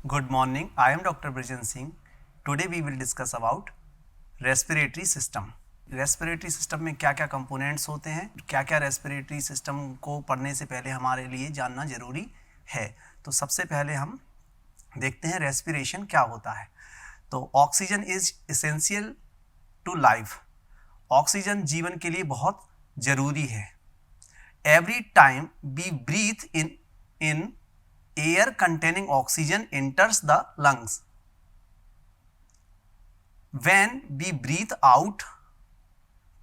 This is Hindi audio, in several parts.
Good morning. I am Dr. Brijan Singh. Today we will discuss about respiratory system. Respiratory system में क्या क्या कंपोनेंट्स होते हैं, क्या क्या रेस्पिरेटरी सिस्टम को पढ़ने से पहले हमारे लिए जानना जरूरी है। तो सबसे पहले हम देखते हैं रेस्पिरेशन क्या होता है। तो oxygen is essential to life. Oxygen जीवन के लिए बहुत जरूरी है। Every time we breathe in air containing oxygen enters the lungs. When we breathe out,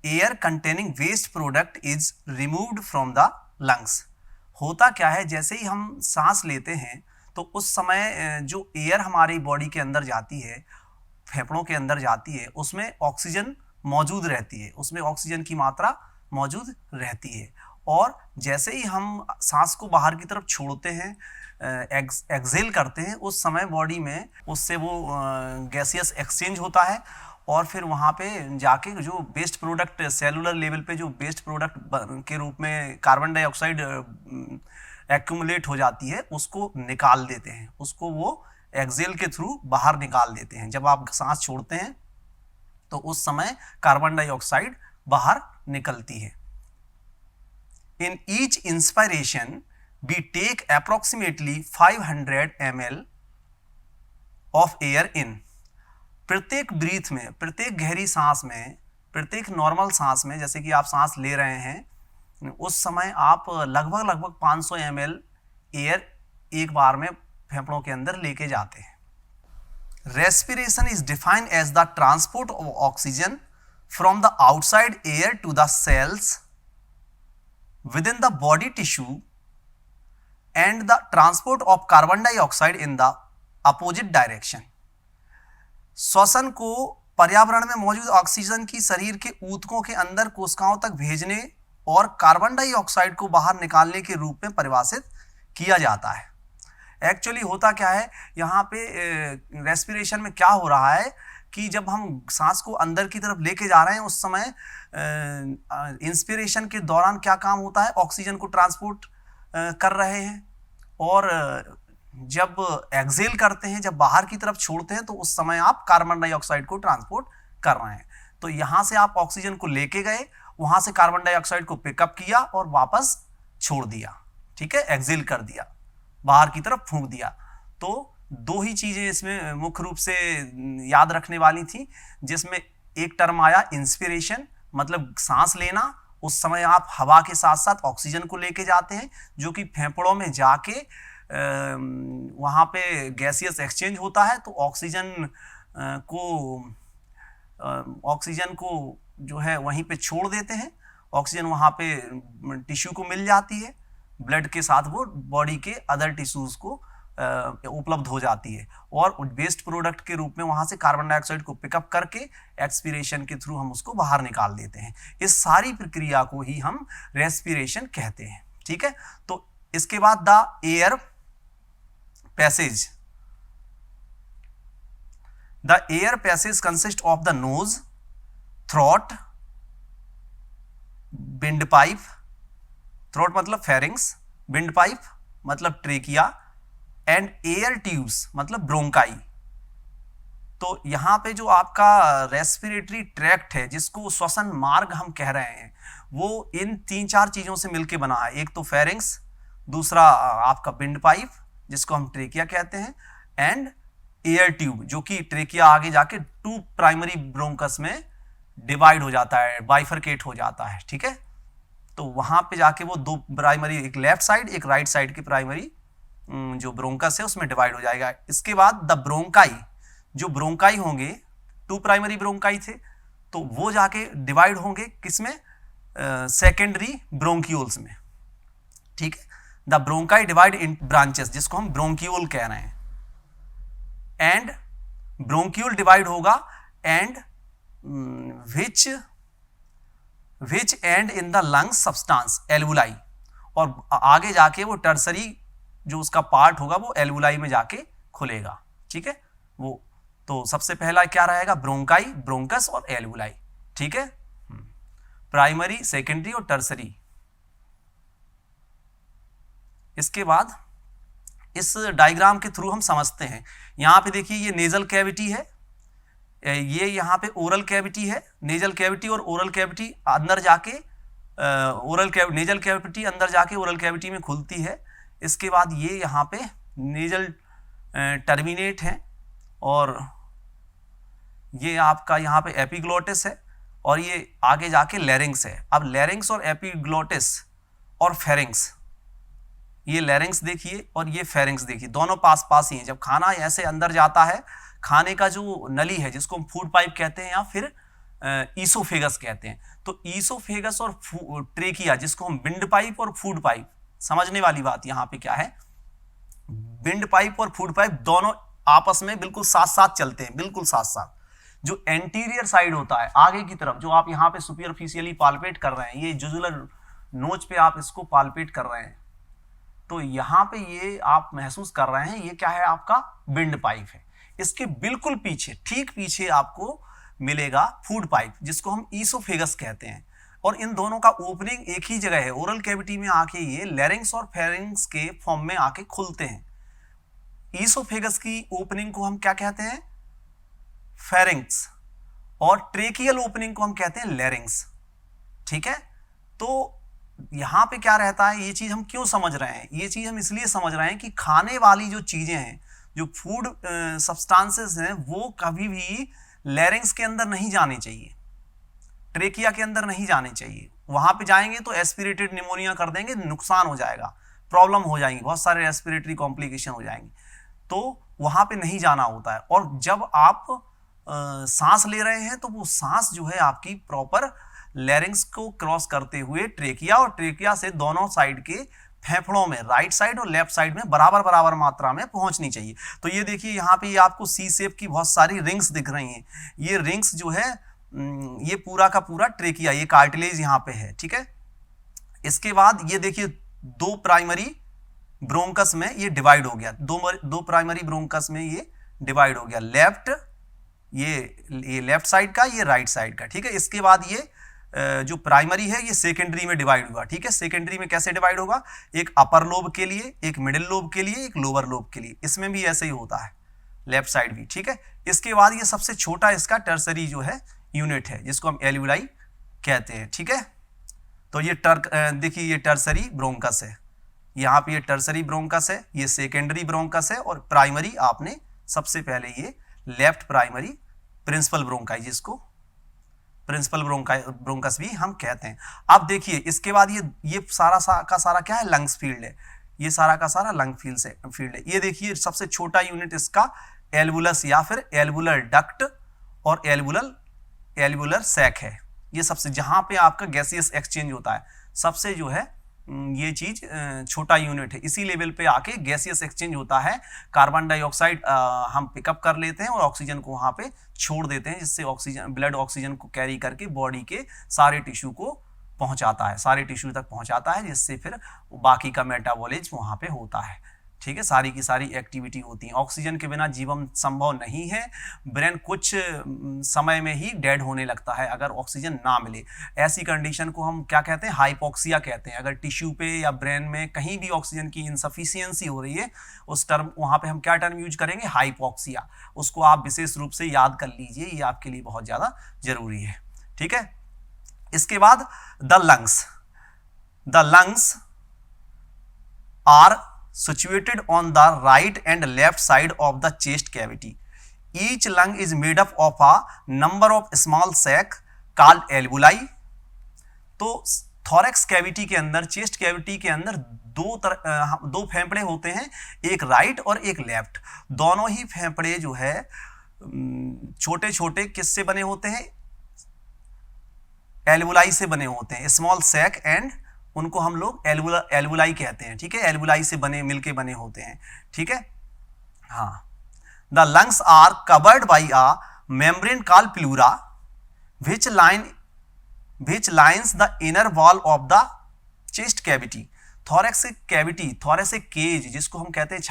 air containing waste product is removed from the lungs. होता क्या है, जैसे ही हम सांस लेते हैं तो उस समय जो एयर हमारी बॉडी के अंदर जाती है, फेफड़ों के अंदर जाती है, उसमें ऑक्सीजन मौजूद रहती है, उसमें ऑक्सीजन की मात्रा मौजूद रहती है। और जैसे ही हम सांस को बाहर की तरफ छोड़ते हैं, एक्सहेल करते हैं, उस समय बॉडी में उससे वो गैसियस एक्सचेंज होता है और फिर वहाँ पे जाके जो वेस्ट प्रोडक्ट सेलुलर लेवल पे जो वेस्ट प्रोडक्ट के रूप में कार्बन डाइऑक्साइड एक्यूमुलेट हो जाती है, उसको निकाल देते हैं, उसको वो एक्सहेल के थ्रू बाहर निकाल देते हैं। जब आप सांस छोड़ते हैं तो उस समय कार्बन डाइऑक्साइड बाहर निकलती है। In each inspiration we take approximately 500 ml of air in. प्रत्येक ब्रीथ में, प्रत्येक गहरी सांस में, प्रत्येक नॉर्मल सांस में, जैसे कि आप सांस ले रहे हैं, उस समय आप लगभग 500 ml एयर एक बार में फेफड़ों के अंदर लेके जाते हैं। Respiration is defined as the transport of oxygen from the outside air to the cells within the body tissue and the transport of carbon dioxide in the opposite direction. श्वसन को पर्यावरण में मौजूद ऑक्सीजन की शरीर के ऊतकों के अंदर कोशिकाओं तक भेजने और कार्बन डाइऑक्साइड को बाहर निकालने के रूप में परिभाषित किया जाता है। एक्चुअली होता क्या है, यहाँ पे रेस्पिरेशन में क्या हो रहा है कि जब हम सांस को अंदर की तरफ लेके जा रहे हैं, उस समय इंस्पिरेशन के दौरान क्या काम होता है, ऑक्सीजन को ट्रांसपोर्ट कर रहे हैं, और जब एक्सहेल करते हैं, जब बाहर की तरफ छोड़ते हैं, तो उस समय आप कार्बन डाइऑक्साइड को ट्रांसपोर्ट कर रहे हैं। तो यहाँ से आप ऑक्सीजन को लेके गए, वहाँ से कार्बन डाइऑक्साइड को पिकअप किया और वापस छोड़ दिया, ठीक है, एक्सहेल कर दिया, बाहर की तरफ फूंक दिया। तो दो ही चीज़ें इसमें मुख्य रूप से याद रखने वाली थी, जिसमें एक टर्म आया इंस्पिरेशन, मतलब सांस लेना। उस समय आप हवा के साथ साथ ऑक्सीजन को लेके जाते हैं, जो कि फेफड़ों में जाके वहाँ पे गैसियस एक्सचेंज होता है, तो ऑक्सीजन को जो है वहीं पे छोड़ देते हैं। ऑक्सीजन वहाँ पे टिश्यू को मिल जाती है, ब्लड के साथ वो बॉडी के अदर टिश्यूज को उपलब्ध हो जाती है, और वेस्ट प्रोडक्ट के रूप में वहां से कार्बन डाइऑक्साइड को पिकअप करके एक्सपीरेशन के थ्रू हम उसको बाहर निकाल देते हैं। इस सारी प्रक्रिया को ही हम रेस्पिरेशन कहते हैं, ठीक है। तो इसके बाद the air passage. The air passage consist of the knows, throat, wind pipe, throat मतलब फेरिंग्स, विंड पाइप मतलब ट्रेकिया, एंड एयर ट्यूब्स मतलब ब्रोंकाई। तो यहाँ पे जो आपका रेस्पिरेटरी ट्रैक्ट है, जिसको श्वसन मार्ग हम कह रहे हैं, वो इन 3-4 चीजों से मिलके बना है। एक तो फेरिंग्स, दूसरा आपका विंड पाइप जिसको हम ट्रेकिया कहते हैं, एंड एयर ट्यूब जो कि ट्रेकिया आगे जाके 2 प्राइमरी ब्रोंकस में डिवाइड हो जाता है, बाइफरकेट हो जाता है, ठीक है। तो वहां पे जाके वो 2 प्राइमरी, एक लेफ्ट साइड एक राइट साइड की प्राइमरी जो ब्रोंकस है उसमें डिवाइड हो जाएगा। इसके बाद द ब्रोंकाई, जो ब्रोंकाई होंगे, 2 प्राइमरी ब्रोंकाई थे, तो वो जाके डिवाइड होंगे किसमें, सेकेंडरी ब्रोंक्यूल्स में, ठीक है। The bronchi divide in branches, जिसको हम ब्रोंक्यूल कह रहे हैं, एंड ब्रोंक्यूल डिवाइड होगा and which and in the lungs substance alveoli, और आगे जाके वो टर्सरी जो उसका पार्ट होगा वो एल्वुलाई में जाके खुलेगा, ठीक है। वो तो सबसे पहला क्या रहेगा, ब्रोंकाई, ब्रोंकस और एल्वुलाई, ठीक है, प्राइमरी, सेकेंडरी और टर्सरी। इसके बाद इस डायग्राम के थ्रू हम समझते हैं। यहाँ पे देखिए ये नेजल कैविटी है, ये यहाँ पे ओरल कैविटी है, नेजल कैविटी और ओरल कैविटी अंदर जाके नेजल कैविटी अंदर जाके ओरल कैविटी में खुलती है। इसके बाद ये यहाँ पे नेजल टर्मिनेट है और ये आपका यहाँ पे एपिग्लोटिस है और ये आगे जाके लैरिंग्स है। अब लैरिंग्स और एपिग्लोटिस और फेरिंग्स, ये लैरिंग्स देखिए और ये फेरिंग्स देखिए, दोनों पास पास ही हैं। जब खाना ऐसे अंदर जाता है, खाने का जो नली है जिसको हम फूड पाइप कहते हैं या फिर ईसोफेगस कहते हैं, तो ईसोफेगस और ट्रेकिया जिसको हम विंड पाइप और फूड पाइप, समझने वाली बात यहाँ पे क्या है, विंड पाइप और फूड पाइप दोनों आपस में बिल्कुल साथ साथ चलते हैं, बिल्कुल साथ साथ। जो एंटीरियर साइड होता है आगे की तरफ, जो आप यहाँ पे सुपरफिशियली पाल्पेट कर रहे हैं, ये जुजुलर नोच पे आप इसको पाल्पेट कर रहे हैं, तो यहाँ पे ये आप महसूस कर रहे हैं, ये क्या है, आपका विंड पाइप है। इसके बिल्कुल पीछे, ठीक पीछे आपको मिलेगा फूड पाइप जिसको हम ईसोफेगस कहते हैं, और इन दोनों का ओपनिंग एक ही जगह है, ओरल कैविटी में आके ये लैरिंग्स और फेरिंग्स के फॉर्म में आके खुलते हैं। ईसोफेगस की ओपनिंग को हम क्या कहते हैं, फेरिंग्स, और ट्रेकियल ओपनिंग को हम कहते हैं लैरिंग्स। ठीक है, तो यहां पे क्या रहता है, ये चीज हम क्यों समझ रहे हैं, ये चीज हम इसलिए समझ रहे हैं कि खाने वाली जो चीजें हैं, जो फूड सब्सटेंसेस हैं, वो कभी भी लैरिंग्स के अंदर नहीं जाने चाहिए, ट्रेकिया के अंदर नहीं जाने चाहिए। वहां पे जाएंगे तो एस्पिरेटेड निमोनिया कर देंगे, नुकसान हो जाएगा, प्रॉब्लम हो जाएंगी, बहुत सारे रेस्पिरेटरी कॉम्प्लिकेशन हो जाएंगे, तो वहां पे नहीं जाना होता है। और जब आप सांस ले रहे हैं तो वो सांस जो है आपकी प्रॉपर लैरिंग्स को क्रॉस करते हुए ट्रेकिया और ट्रेकिया से दोनों साइड के फेफड़ों में, राइट साइड और लेफ्ट साइड में बराबर बराबर मात्रा में पहुंचनी चाहिए। तो ये देखिए यहाँ पे ये आपको सी शेप की बहुत सारी रिंग्स दिख रही हैं। ये रिंग्स जो है ये पूरा का पूरा ट्रेकिया, ये कार्टिलेज यहाँ पे है। ठीक है, इसके बाद ये देखिए दो प्राइमरी ब्रोंकस में ये डिवाइड हो गया, दो प्राइमरी ब्रोंकस में ये डिवाइड हो गया, लेफ्ट, ये लेफ्ट साइड का, ये राइट साइड का। ठीक है, इसके बाद ये जो प्राइमरी है ये सेकेंडरी में डिवाइड हुआ। ठीक है, सेकेंडरी में कैसे डिवाइड होगा, एक अपर लोब के लिए, एक मिडिल लोब के लिए, एक लोअर लोब के लिए, इसमें भी ऐसे ही होता है, लेफ्ट साइड भी। ठीक है, इसके बाद ये सबसे छोटा इसका टर्सरी जो है यूनिट है जिसको हम एल्वुलाई कहते हैं। ठीक है, तो ये देखिए ये टर्सरी ब्रोंकस है, यहाँ पे ये टर्सरी ब्रोंकस है, ये सेकेंडरी ब्रोंकस है, और प्राइमरी आपने सबसे पहले ये लेफ्ट प्राइमरी प्रिंसिपल ब्रोंकाई, जिसको प्रिंसिपल ब्रोंकस भी हम कहते हैं। अब देखिए इसके बाद ये सारा का सारा क्या है, लंग्स फील्ड है, ये सारा का सारा लंग फील्ड है। ये देखिए सबसे छोटा यूनिट इसका एल्वुलस या फिर एल्वुलर डक्ट और एल्वुलर सैक है। ये सबसे, जहां पे आपका गैसियस एक्सचेंज होता है, सबसे जो है ये चीज छोटा यूनिट है। इसी लेवल पे आके गैसियस एक्सचेंज होता है, कार्बन डाइऑक्साइड हम पिकअप कर लेते हैं और ऑक्सीजन को वहां पे छोड़ देते हैं, जिससे ऑक्सीजन, ब्लड ऑक्सीजन को कैरी करके बॉडी के सारे टिश्यू को पहुंचाता है, सारे टिश्यू तक पहुंचाता है, जिससे फिर बाकी का मेटाबॉलिज्म वहां पे होता है। ठीक है, सारी की सारी एक्टिविटी होती है। ऑक्सीजन के बिना जीवन संभव नहीं है। ब्रेन कुछ समय में ही डेड होने लगता है अगर ऑक्सीजन ना मिले। ऐसी कंडीशन को हम क्या कहते हैं, हाइपोक्सिया कहते हैं। अगर टिश्यू पे या ब्रेन में कहीं भी ऑक्सीजन की इनसफिशियंसी हो रही है, उस टर्म, वहां पे हम क्या टर्म यूज करेंगे, हाइपोक्सिया। उसको आप विशेष रूप से याद कर लीजिए, ये आपके लिए बहुत ज्यादा जरूरी है। ठीक है, इसके बाद the lungs are situated on the right and left side of the chest cavity. Each lung is made up of a number of small sac called alveoli. तो थोरैक्स कैविटी के अंदर, चेस्ट कैविटी के अंदर दो फेफड़े होते हैं, एक राइट और एक लेफ्ट। दोनों ही फेफड़े जो है छोटे छोटे किससे बने होते हैं, एल्वुलाई से बने होते हैं, स्मॉल सैक, एंड उनको हम लोग एल्वुलाई कहते हैं। ठीक है, एल्वुलाई से मिलके बने होते हैं। ठीक है, हाँ। The lungs are covered by a membrane called pleura which lines the inner wall of the chest cavity. Thoracic cavity, thoracic cage जिसको हम कहते हैं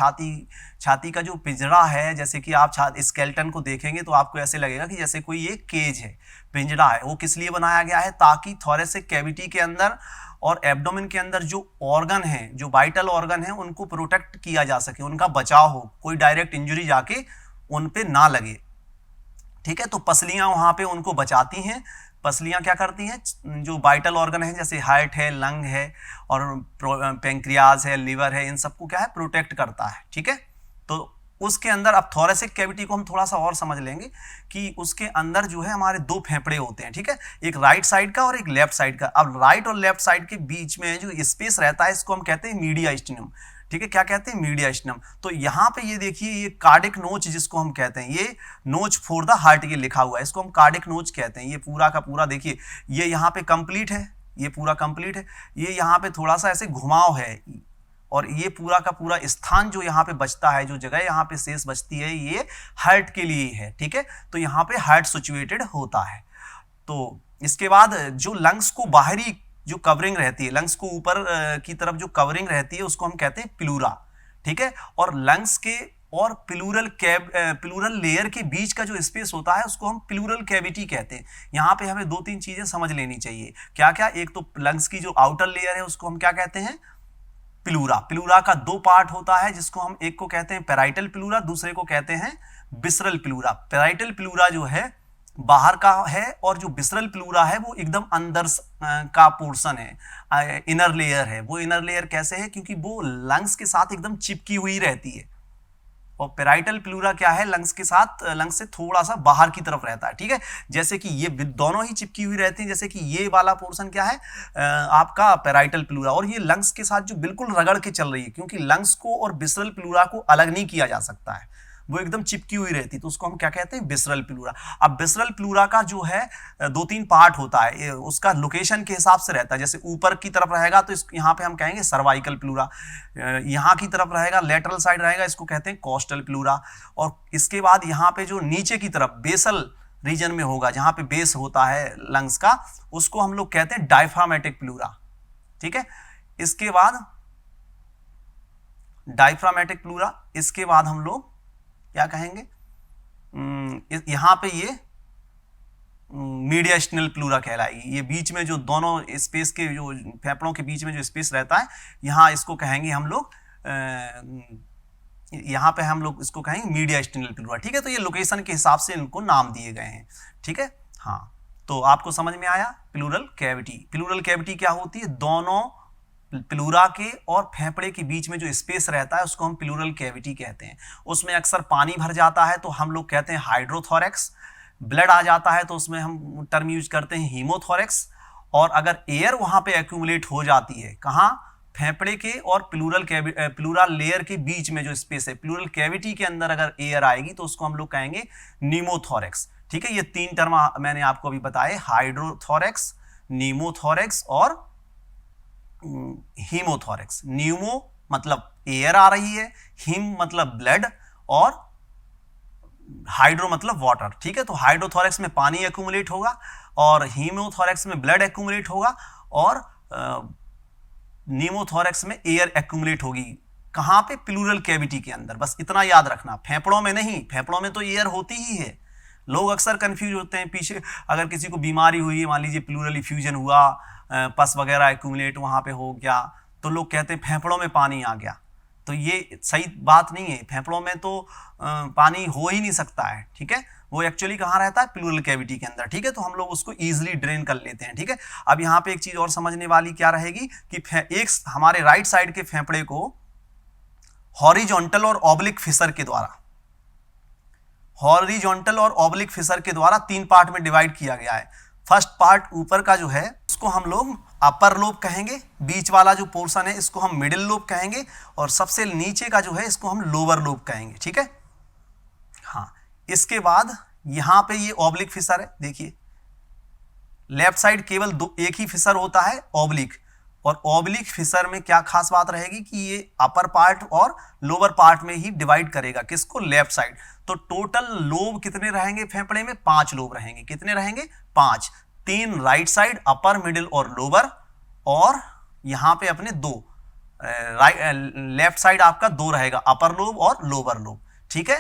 छाती का जो पिंजरा है, जैसे कि आप स्केलेटन को देखेंगे तो आपको ऐसे लगेगा कि जैसे कोई ये केज है, पिंजरा है। वो किस लिए बनाया गया है? ताकि थोरैसिक कैविटी के अंदर और एब्डोमेन के अंदर जो ऑर्गन है, जो वाइटल ऑर्गन है, उनको प्रोटेक्ट किया जा सके, उनका बचाव हो, कोई डायरेक्ट इंजरी जाके उन पे ना लगे। ठीक है, तो पसलियां वहां पे उनको बचाती हैं। पसलियां क्या करती हैं? जो वाइटल ऑर्गन है जैसे हार्ट है, लंग है और पेंक्रियाज है, लिवर है, इन सबको क्या है? प्रोटेक्ट करता है। ठीक है, तो उसके अंदर अब थोरैसिक कैविटी को हम थोड़ा सा और समझ लेंगे कि उसके अंदर जो है हमारे दो फेफड़े होते हैं। ठीक है, एक राइट साइड का और एक लेफ्ट साइड का। अब राइट और लेफ्ट साइड के बीच में जो स्पेस रहता है इसको हम कहते हैं मीडियास्टिनम। ठीक है, क्या कहते हैं? मीडियास्टिनम। तो यहाँ पे ये देखिए, ये कार्डिक नोच जिसको हम कहते हैं, ये नोच फॉर द हार्ट ये लिखा हुआ है, इसको हम कार्डिक नोच कहते हैं। ये पूरा का पूरा देखिए, ये यहाँ पे कंप्लीट है, ये पूरा कंप्लीट है, ये यहाँ पे थोड़ा सा ऐसे घुमाव है, और ये पूरा का पूरा स्थान जो यहाँ पे बचता है, जो जगह यहाँ पे शेष बचती है, ये हार्ट के लिए है। ठीक है, तो यहाँ पे हार्ट सिचुएटेड होता है। तो इसके बाद जो लंग्स को बाहरी जो कवरिंग रहती है, लंग्स को ऊपर की तरफ जो कवरिंग रहती है, उसको हम कहते हैं प्लूरा। ठीक है, और लंग्स के और प्लूरल लेयर के बीच का जो स्पेस होता है उसको हम प्लूरल कैविटी कहते हैं। यहाँ पे हमें दो तीन चीजें समझ लेनी चाहिए। क्या क्या? एक तो लंग्स की जो आउटर लेयर है उसको हम क्या कहते हैं? प्लूरा। प्लूरा का दो पार्ट होता है, जिसको हम एक को कहते हैं पैराइटल प्लूरा, दूसरे को कहते हैं विसरल प्लूरा। पैराइटल प्लूरा जो है बाहर का है, और जो विसरल प्लूरा है वो एकदम अंदर का पोर्शन है, इनर लेयर है। वो इनर लेयर कैसे है? क्योंकि वो लंग्स के साथ एकदम चिपकी हुई रहती है। और पेराइटल प्लूरा क्या है? लंग्स के साथ, लंग्स से थोड़ा सा बाहर की तरफ रहता है। ठीक है, जैसे कि ये दोनों ही चिपकी हुई रहती है। जैसे कि ये वाला पोर्शन क्या है? आपका पेराइटल प्लूरा, और ये लंग्स के साथ जो बिल्कुल रगड़ के चल रही है, क्योंकि लंग्स को और विसरल प्लूरा को अलग नहीं किया जा सकता है, वो एकदम चिपकी हुई रहती, तो उसको हम क्या कहते हैं? Visceral pleura. अब विसरल प्लूरा का जो है दो तीन पार्ट होता है, उसका लोकेशन के हिसाब से रहता है। जैसे ऊपर की तरफ रहेगा तो यहाँ पे हम कहेंगे सर्वाइकल प्लूरा, यहाँ की तरफ रहेगा, लेटरल साइड रहेगा, इसको कहते हैं कोस्टल प्लूरा। और इसके बाद यहाँ पे जो नीचे की तरफ बेसल रीजन में होगा, जहाँ पे बेस होता है लंग्स का, उसको हम लोग कहते हैं डायफ्रामेटिक प्लूरा। ठीक है, इसके बाद डायफ्रामेटिक प्लूरा, इसके बाद हम लोग क्या कहेंगे? यहां पे ये मीडियास्टिनल प्लूरा कहलाएगी। ये बीच में जो दोनों स्पेस के, जो फेफड़ों के बीच में जो स्पेस रहता है, यहां इसको कहेंगे हम लोग, यहां पे हम लोग इसको कहेंगे मीडियास्टिनल प्लूरा। ठीक है, तो ये लोकेशन के हिसाब से इनको नाम दिए गए हैं। ठीक है, हाँ, तो आपको समझ में आया प्लूरल कैविटी। प्लूरल कैविटी क्या होती है? दोनों प्लूरा के और फेफड़े के बीच में जो स्पेस रहता है उसको हम प्लूरल कैविटी कहते हैं। उसमें अक्सर पानी भर जाता है तो हम लोग कहते हैं हाइड्रोथोरैक्स। ब्लड आ जाता है तो उसमें हम टर्म यूज करते हैं हीमोथोरैक्स। और अगर एयर वहां पे एक्यूमुलेट हो जाती है, कहाँ? फेफड़े के और प्लूरल लेयर के बीच में जो स्पेस है, प्लूरल कैविटी के अंदर अगर एयर आएगी तो उसको हम लोग कहेंगे न्यूमोथोरैक्स। ठीक है, ये तीन टर्म मैंने आपको अभी बताए, हाइड्रोथोरैक्स, न्यूमोथोरैक्स और हीमोथोरैक्स। न्यूमो मतलब एयर आ रही है, हीम मतलब ब्लड, और हाइड्रो मतलब वाटर। ठीक है, तो हाइड्रोथोरैक्स में पानी एक्यूमुलेट होगा और हीमोथोरैक्स में ब्लड एक्यूमुलेट होगा और न्यूमोथोरैक्स में एयर एक्यूमुलेट होगी। कहां पे? प्लूरल कैविटी के अंदर। बस इतना याद रखना, फेफड़ों में नहीं, फेफड़ों में तो एयर होती ही है। लोग अक्सर कंफ्यूज होते हैं, पीछे अगर किसी को बीमारी हुई, मान लीजिए प्लूरल इफ्यूजन हुआ, पस वगैरह एक्यूमुलेट वहां पे हो गया, तो लोग कहते हैं फेफड़ों में पानी आ गया। तो ये सही बात नहीं है, फेफड़ों में तो पानी हो ही नहीं सकता है। ठीक है, वो एक्चुअली कहाँ रहता है? प्लूरल कैविटी के अंदर। ठीक है, तो हम लोग उसको इजीली ड्रेन कर लेते हैं। ठीक है, अब यहाँ पे एक चीज और समझने वाली क्या रहेगी कि एक हमारे राइट साइड के फेफड़े को हॉरिजॉन्टल और ऑब्लिक फिशर के द्वारा, हॉरिजॉन्टल और ऑब्लिक फिशर के द्वारा तीन पार्ट में डिवाइड किया गया है। फर्स्ट पार्ट ऊपर का जो है उसको हम लोग अपर लोब कहेंगे, बीच वाला जो पोर्शन है इसको हम मिडिल लोब कहेंगे, और सबसे नीचे का जो है इसको हम लोअर लोब कहेंगे। ठीक है, हाँ, इसके बाद यहां पे ये ऑब्लिक फिशर है। देखिए लेफ्ट साइड केवल एक ही फिशर होता है, ऑब्लिक। और ऑब्लिक फिशर में क्या खास बात रहेगी कि ये अपर पार्ट और लोअर पार्ट में ही डिवाइड करेगा। किसको? Left side. तो टोटल लोब कितने रहेंगे फेफड़े में? 5 लोब रहेंगे। कितने रहेंगे? 5। 3 राइट साइड, अपर, मिडिल और लोअर, और यहां पे अपने 2 लेफ्ट साइड आपका दो रहेगा, अपर लोब और लोअर लोब, ठीक है।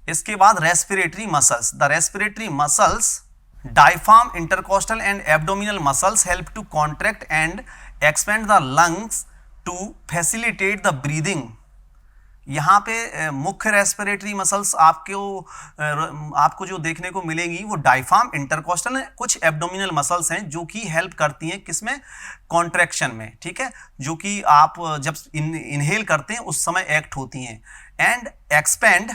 इसके बाद respiratory muscles, the respiratory muscles diaphragm, intercostal and abdominal muscles help to contract and expand the lungs to facilitate the breathing. यहाँ पे मुख्य रेस्पिरेटरी मसल्स आपको जो देखने को मिलेंगी वो डायफ्राम, इंटरकोस्टल, कुछ एब्डोमिनल मसल्स हैं जो कि हेल्प करती हैं किसमें, कॉन्ट्रैक्शन में, ठीक है, जो कि आप जब इनहेल करते हैं उस समय एक्ट होती हैं। And expand,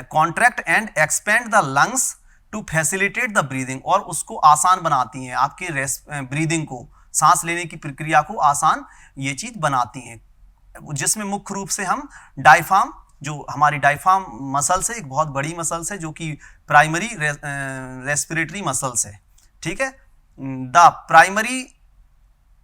contract and expand the lungs to facilitate the breathing, और उसको आसान बनाती हैं, आपकी ब्रीदिंग को, सांस लेने की प्रक्रिया को आसान ये चीज बनाती हैं, जिसमें मुख्य रूप से हम डायफ्राम, जो हमारी डायफ्राम मसल्स है, एक बहुत बड़ी मसल्स है जो कि प्राइमरी रेस्पिरेटरी मसल्स है, ठीक है। The primary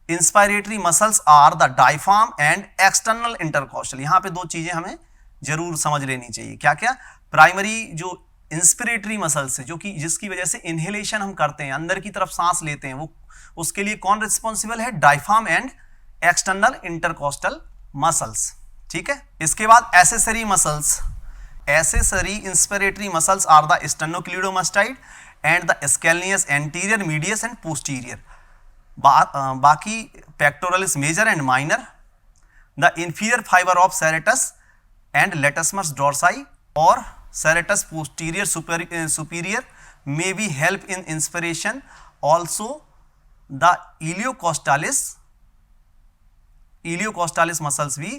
inspiratory muscles are the diaphragm and external intercostal. यहाँ पे दो चीजें हमें जरूर समझ लेनी चाहिए, क्या क्या, प्राइमरी जो इंस्पिरेटरी मसल्स है, जो कि जिसकी वजह से इनहेलेशन हम करते हैं, अंदर की तरफ सांस लेते हैं, वो उसके लिए कौन रिस्पॉन्सिबल है, diaphragm and external intercostal muscles, ठीक है। इसके बाद accessory muscles, accessory inspiratory muscles are the sternocleidomastoid and the scalenus anterior, medius and posterior. बाकी pectoralis major and minor, the inferior fibre of serratus and latissimus dorsi or serratus posterior superior may be help in inspiration. Also the iliocostalis muscles भी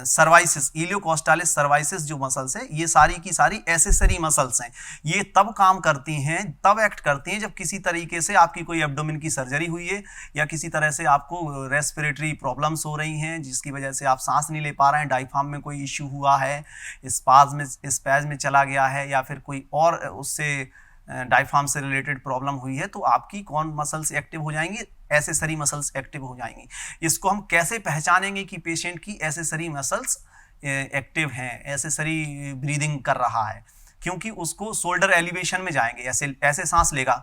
सर्वाइसिस, इलियोकोस्टालिस सर्वाइसिस जो मसल्स है, ये सारी की सारी एसेसरी मसल्स हैं। ये तब काम करती हैं, तब एक्ट करती हैं जब किसी तरीके से आपकी कोई एब्डोमेन की सर्जरी हुई है या किसी तरह से आपको रेस्पिरेटरी प्रॉब्लम्स हो रही हैं जिसकी वजह से आप सांस नहीं ले पा रहे हैं, डायफ्राम में कोई इश्यू हुआ है, स्पैज में चला गया है, या फिर कोई और उससे डायफ्राम से रिलेटेड प्रॉब्लम हुई है, तो आपकी कौन मसल्स एक्टिव हो जाएंगी, एसेसरी मसल्स एक्टिव हो जाएंगी। इसको हम कैसे पहचानेंगे कि पेशेंट की एसेसरी मसल्स एक्टिव हैं, एसेसरी ब्रीदिंग कर रहा है, क्योंकि उसको शोल्डर एलिवेशन में जाएंगे, ऐसे सांस लेगा,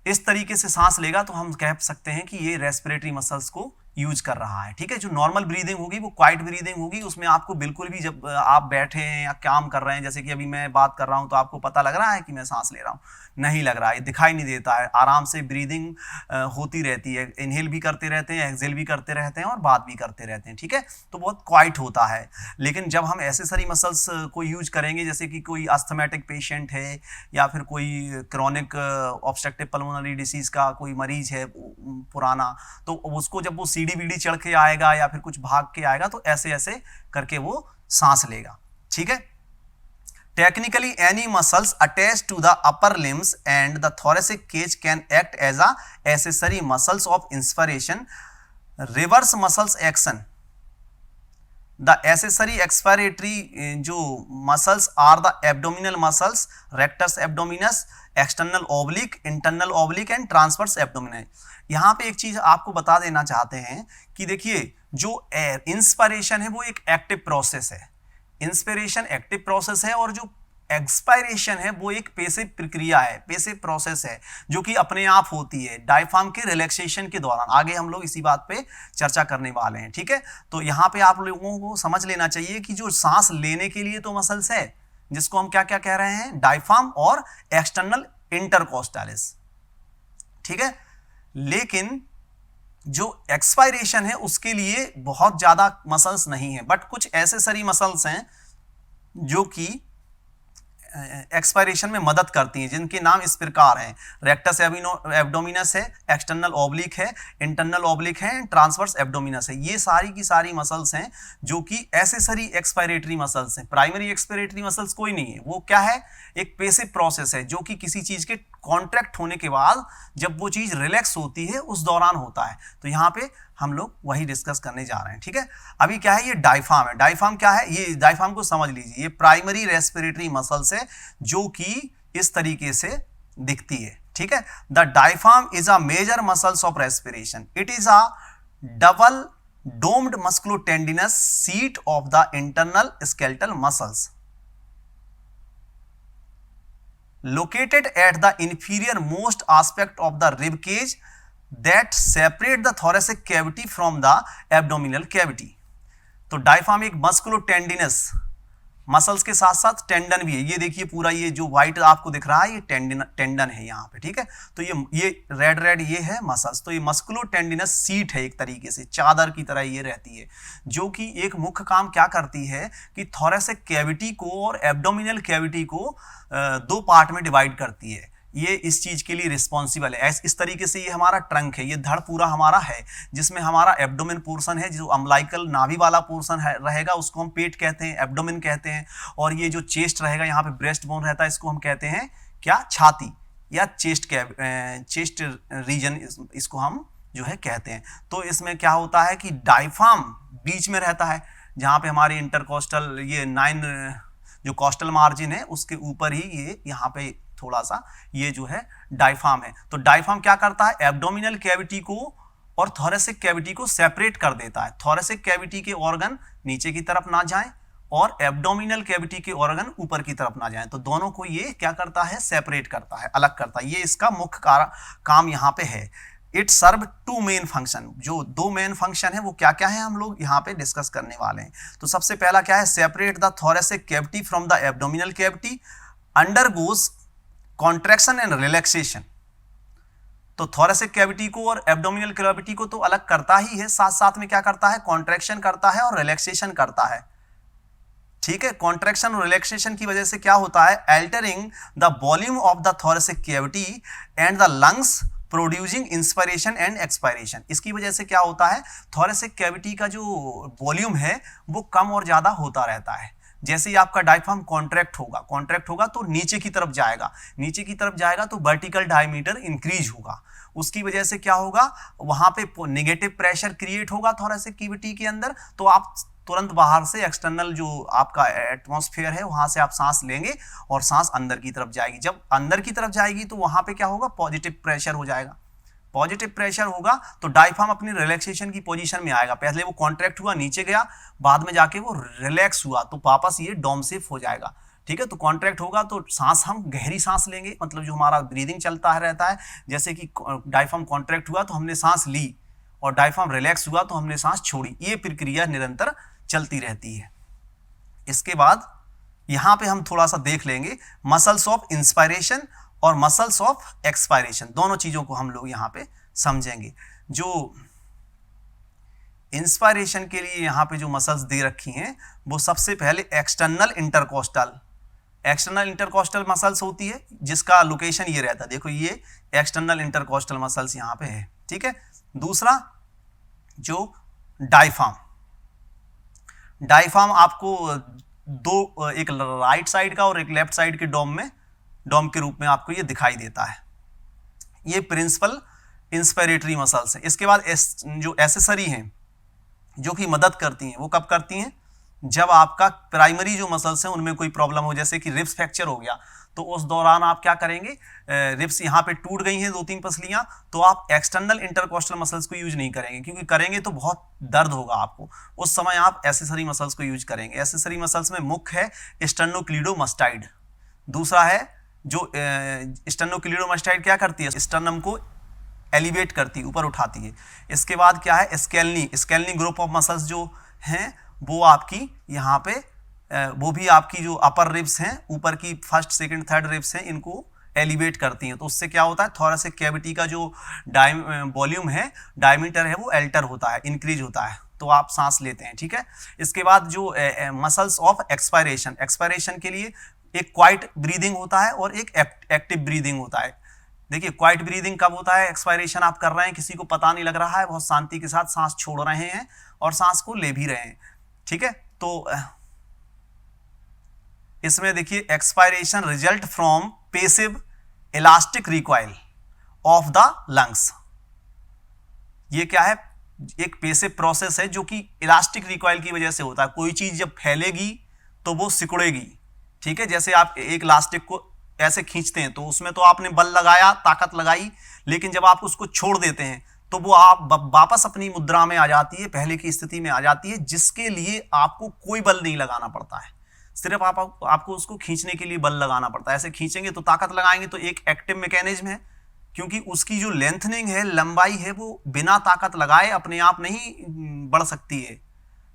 इस तरीके से सांस लेगा तो हम कह सकते हैं कि ये रेस्पिरेटरी मसल्स को यूज कर रहा है, ठीक है। जो नॉर्मल ब्रीदिंग होगी वो क्वाइट ब्रीदिंग होगी, उसमें आपको बिल्कुल भी, जब आप बैठे हैं या काम कर रहे हैं, जैसे कि अभी मैं बात कर रहा हूं तो आपको पता लग रहा है कि मैं सांस ले रहा हूं, नहीं लग रहा है, दिखाई नहीं देता है, आराम से ब्रीदिंग होती रहती है, इनहेल भी करते रहते हैं, एक्सहेल भी करते रहते हैं और बात भी करते रहते हैं, ठीक है, तो बहुत क्वाइट होता है। लेकिन जब हम एसेसरी मसल्स को यूज करेंगे, जैसे कि कोई अस्थमेटिक पेशेंट है या फिर कोई क्रॉनिक ऑब्स्ट्रक्टिव पल्मोनरी डिसीज का कोई मरीज है पुराना, तो उसको जब वो सीढ़ी बीढ़ी चढ़ के आएगा या फिर कुछ भाग के आएगा तो ऐसे ऐसे करके वो सांस लेगा, ठीक है। Technically, any muscles attached to the upper limbs and the thoracic cage can act as a accessory muscles of inspiration. Reverse muscles action. The accessory expiratory जो muscles are the abdominal muscles, rectus abdominis, external oblique, internal oblique and transverse abdominis. यहाँ पे एक चीज आपको बता देना चाहते हैं कि देखिए, जो इंस्पिरेशन है वो एक एक्टिव प्रोसेस है, इंस्पिरेशन एक्टिव प्रोसेस है, और जो एक्सपायरेशन है वो एक पैसिव प्रक्रिया है, पैसिव प्रोसेस है जो कि अपने आप होती है डायफ्राम के रिलैक्सेशन के दौरान। आगे हम लोग इसी बात पे चर्चा करने वाले हैं, ठीक है। तो यहाँ पे आप लोगों को समझ लेना चाहिए कि जो सांस लेने के लिए तो मसल्स है, जिसको हम क्या क्या कह रहे हैं, डायफ्राम और एक्सटर्नल इंटरकोस्टालिस, ठीक है। लेकिन जो एक्सपायरेशन है उसके लिए बहुत ज्यादा मसल्स नहीं है, बट कुछ एसेसरी मसल्स हैं जो कि एक्सपायरेशन में मदद करती हैं, जिनके नाम इस प्रकार हैं, रेक्टस एब्डोमिनस है, एक्सटर्नल ओब्लिक है, इंटरनल ओब्लिक है, ट्रांसवर्स एब्डोमिनस है। ये सारी की सारी मसल्स हैं जो कि एसेसरी एक्सपायरेटरी मसल्स हैं। प्राइमरी एक्सपायरेटरी मसल्स कोई नहीं है, वो क्या है, एक पैसिव प्रोसेस है जो कि किसी चीज के कॉन्ट्रैक्ट होने के बाद जब वो चीज रिलैक्स होती है उस दौरान होता है। तो यहाँ पे हम लोग वही डिस्कस करने जा रहे हैं, ठीक है। अभी क्या है, ये डायफ्राम है। डायफ्राम क्या है, ये डायफ्राम को समझ लीजिए, ये प्राइमरी रेस्पिरेटरी मसल्स है जो कि इस तरीके से दिखती है, ठीक है। The diaphragm is a major muscles of respiration, it is a double domed musculotendinous sheet of the internal skeletal muscles, located at the inferior most aspect of the rib cage that separate the thoracic cavity from the abdominal cavity। तो डायफ्राम एक मस्कुलोटेंडिनस मसल्स के साथ साथ टेंडन भी है। ये देखिए पूरा ये जो व्हाइट आपको दिख रहा है ये टेंडन है यहाँ पे, ठीक है। तो ये रेड ये है मसल्स। तो ये मस्कुलोटेंडिनस सीट है, एक तरीके से चादर की तरह ये रहती है, जो कि एक मुख्य काम क्या करती है कि थोरेसिक कैविटी को और एब्डोमिनल कैविटी को दो पार्ट में डिवाइड करती है। ये इस चीज के लिए रिस्पॉन्सिबल है। इस तरीके से ये हमारा ट्रंक है, ये धड़ पूरा हमारा है, जिसमें हमारा एब्डोमेन पोर्शन है, जो अम्बलाइकल नाभि वाला पोर्शन रहेगा उसको हम पेट कहते हैं, एब्डोमेन कहते हैं। और ये जो चेस्ट रहेगा, यहाँ पे ब्रेस्ट बोन रहता है, इसको हम कहते हैं क्या, छाती या चेस्ट रीजन, इसको हम जो है कहते हैं। तो इसमें क्या होता है कि डायफ्राम बीच में रहता है, जहाँ पे हमारी इंटरकोस्टल ये 9 जो कोस्टल मार्जिन है उसके ऊपर ही ये यहाँ पे थोड़ा सा ये जो है डायफ्राम है। तो डायफ्राम क्या करता है, एब्डोमिनल कैविटी को और थोरेसिक कैविटी को सेपरेट कर देता है। थोरेसिक कैविटी के ऑर्गन नीचे की तरफ ना जाएं और एब्डोमिनल कैविटी के ऑर्गन ऊपर की तरफ ना जाएं। तो दोनों को ये क्या करता है, सेपरेट करता है, अलग करता है। ये इसका मुख्य काम यहाँ पे है। It serve 2 main function. जो 2 मेन फंक्शन है वो क्या क्या है, हम लोग यहाँ पे डिस्कस करने वाले हैं। तो सबसे पहला क्या है, separate the thoracic cavity from the abdominal cavity, undergoes contraction and relaxation. तो थोरेसिक कैविटी को और एब्डोमिनल कैविटी को तो अलग करता ही है, साथ साथ में क्या करता है, कॉन्ट्रैक्शन करता है और रिलैक्सेशन करता है, ठीक है। कॉन्ट्रैक्शन और रिलैक्सेशन की वजह से क्या होता है, altering the volume of the thoracic cavity and the lungs producing inspiration and expiration. इसकी वजह से क्या होता है, थोरेसिक कैविटी का जो वॉल्यूम है वो कम और ज्यादा होता रहता है। जैसे ही आपका डायफ्राम कॉन्ट्रैक्ट होगा तो नीचे की तरफ जाएगा तो वर्टिकल डायमीटर इंक्रीज होगा। उसकी वजह से क्या होगा, वहां पे नेगेटिव प्रेशर क्रिएट होगा थोरेसिक कैविटी के अंदर। तो आप तुरंत बाहर से एक्सटर्नल जो आपका एटमॉस्फेयर है वहां से आप सांस लेंगे और सांस अंदर की तरफ जाएगी। जब अंदर की तरफ जाएगी तो वहां पे क्या होगा, पॉजिटिव प्रेशर हो जाएगा। पॉजिटिव प्रेशर होगा तो डायफ्राम अपनी रिलैक्सेशन की पोजीशन में आएगा। पहले वो कॉन्ट्रैक्ट हुआ, नीचे गया, बाद में जाके वो रिलैक्स हुआ तो वापस ये डोम सेफ हो जाएगा, ठीक है। तो कॉन्ट्रैक्ट होगा तो सांस, हम गहरी सांस लेंगे, मतलब जो हमारा ब्रीदिंग चलता है रहता है। जैसे कि डायफ्राम कॉन्ट्रैक्ट हुआ तो हमने सांस ली और डायफ्राम रिलैक्स हुआ तो हमने सांस छोड़ी। ये प्रक्रिया निरंतर चलती रहती है। इसके बाद यहां पे हम थोड़ा सा देख लेंगे मसल्स ऑफ इंस्पायरेशन और मसल्स ऑफ एक्सपायरेशन, दोनों चीजों को हम लोग यहां पे समझेंगे। जो इंस्पायरेशन के लिए यहां पे जो मसल्स दे रखी हैं वो सबसे पहले एक्सटर्नल इंटरकोस्टल मसल्स होती है, जिसका लोकेशन ये रहता है। देखो ये एक्सटर्नल इंटरकोस्टल मसल्स यहां पे है, ठीक है। दूसरा जो डायफ्राम आपको दो, एक राइट साइड का और एक लेफ्ट साइड के डोम के रूप में आपको ये दिखाई देता है। ये प्रिंसिपल इंस्पिरेटरी मसल्स है। इसके बाद जो एसेसरी हैं जो कि मदद करती हैं, वो कब करती हैं, जब आपका प्राइमरी जो मसल्स हैं उनमें कोई प्रॉब्लम हो, जैसे कि रिब्स फ्रैक्चर हो गया तो उस दौरान आप क्या करेंगे, रिब्स यहाँ पे टूट गई हैं 2-3 पसलियां, तो आप एक्सटर्नल इंटरकोस्टल मसल्स को यूज नहीं करेंगे, क्योंकि करेंगे तो बहुत दर्द होगा आपको। उस समय आप एसेसरी मसल्स को यूज करेंगे। एसेसरी मसल्स में मुख्य है स्टर्नोक्लीडोमास्टाइड। दूसरा है जो स्टर्नोक्लीडोमास्टाइड क्या करती है, स्टर्नम को एलिवेट करती है, ऊपर उठाती है। इसके बाद क्या है, स्केलनी ग्रुप ऑफ मसल्स जो हैं वो आपकी यहाँ पे वो भी आपकी जो अपर रिब्स हैं, ऊपर की फर्स्ट सेकंड थर्ड रिब्स हैं, इनको एलिवेट करती हैं। तो उससे क्या होता है, थोरेसिक कैविटी का जो वॉल्यूम है, डायमीटर है, वो अल्टर होता है, इंक्रीज होता है, तो आप सांस लेते हैं, ठीक है। इसके बाद जो मसल्स ऑफ एक्सपायरेशन के लिए एक क्वाइट ब्रीदिंग होता है और एक एक्टिव ब्रीदिंग होता है। देखिए क्वाइट ब्रीदिंग कब होता है, एक्सपायरेशन आप कर रहे हैं, किसी को पता नहीं लग रहा है, बहुत शांति के साथ सांस छोड़ रहे हैं और सांस को ले भी रहे हैं, ठीक है। तो इसमें देखिए expiration result from passive elastic recoil of the lungs. ये क्या है, एक पैसिव प्रोसेस है जो कि इलास्टिक रिकॉइल की वजह से होता है। कोई चीज जब फैलेगी तो वो सिकुड़ेगी, ठीक है। जैसे आप एक इलास्टिक को ऐसे खींचते हैं तो उसमें तो आपने बल लगाया, ताकत लगाई, लेकिन जब आप उसको छोड़ देते हैं तो वो आप वापस अपनी मुद्रा में आ जाती है, पहले की स्थिति में आ जाती है, जिसके लिए आपको कोई बल नहीं लगाना पड़ता है। सिर्फ आपको उसको खींचने के लिए बल लगाना पड़ता है। ऐसे खींचेंगे तो ताकत लगाएंगे तो एक एक्टिव मैकेनिज्म है, क्योंकि उसकी जो लेंथनिंग है, लंबाई है, वो बिना ताकत लगाए अपने आप नहीं बढ़ सकती है।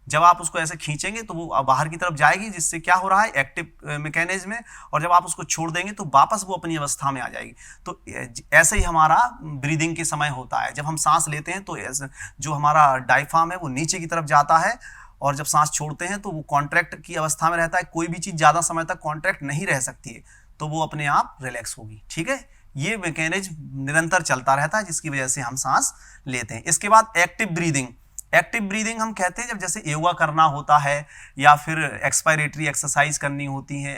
जब आप उसको ऐसे खींचेंगे तो वो बाहर की तरफ जाएगी, जिससे क्या हो रहा है, एक्टिव मैकेनिज्म है, और जब आप उसको छोड़ देंगे तो वापस वो अपनी अवस्था में आ जाएगी। तो ऐसे ही हमारा ब्रीदिंग के समय होता है। जब हम सांस लेते हैं तो जो हमारा डायफ्राम है वो नीचे की तरफ जाता है, और जब सांस छोड़ते हैं तो वो कॉन्ट्रैक्ट की अवस्था में रहता है। कोई भी चीज ज्यादा समय तक कॉन्ट्रैक्ट नहीं रह सकती है, तो वो अपने आप रिलैक्स होगी। ठीक है, ये मैकेनिज्म निरंतर चलता रहता है, जिसकी वजह से हम सांस लेते हैं। इसके बाद एक्टिव ब्रीदिंग। एक्टिव ब्रीदिंग हम कहते हैं जब जैसे योगा करना होता है या फिर एक्सपायरेटरी एक्सरसाइज करनी होती है,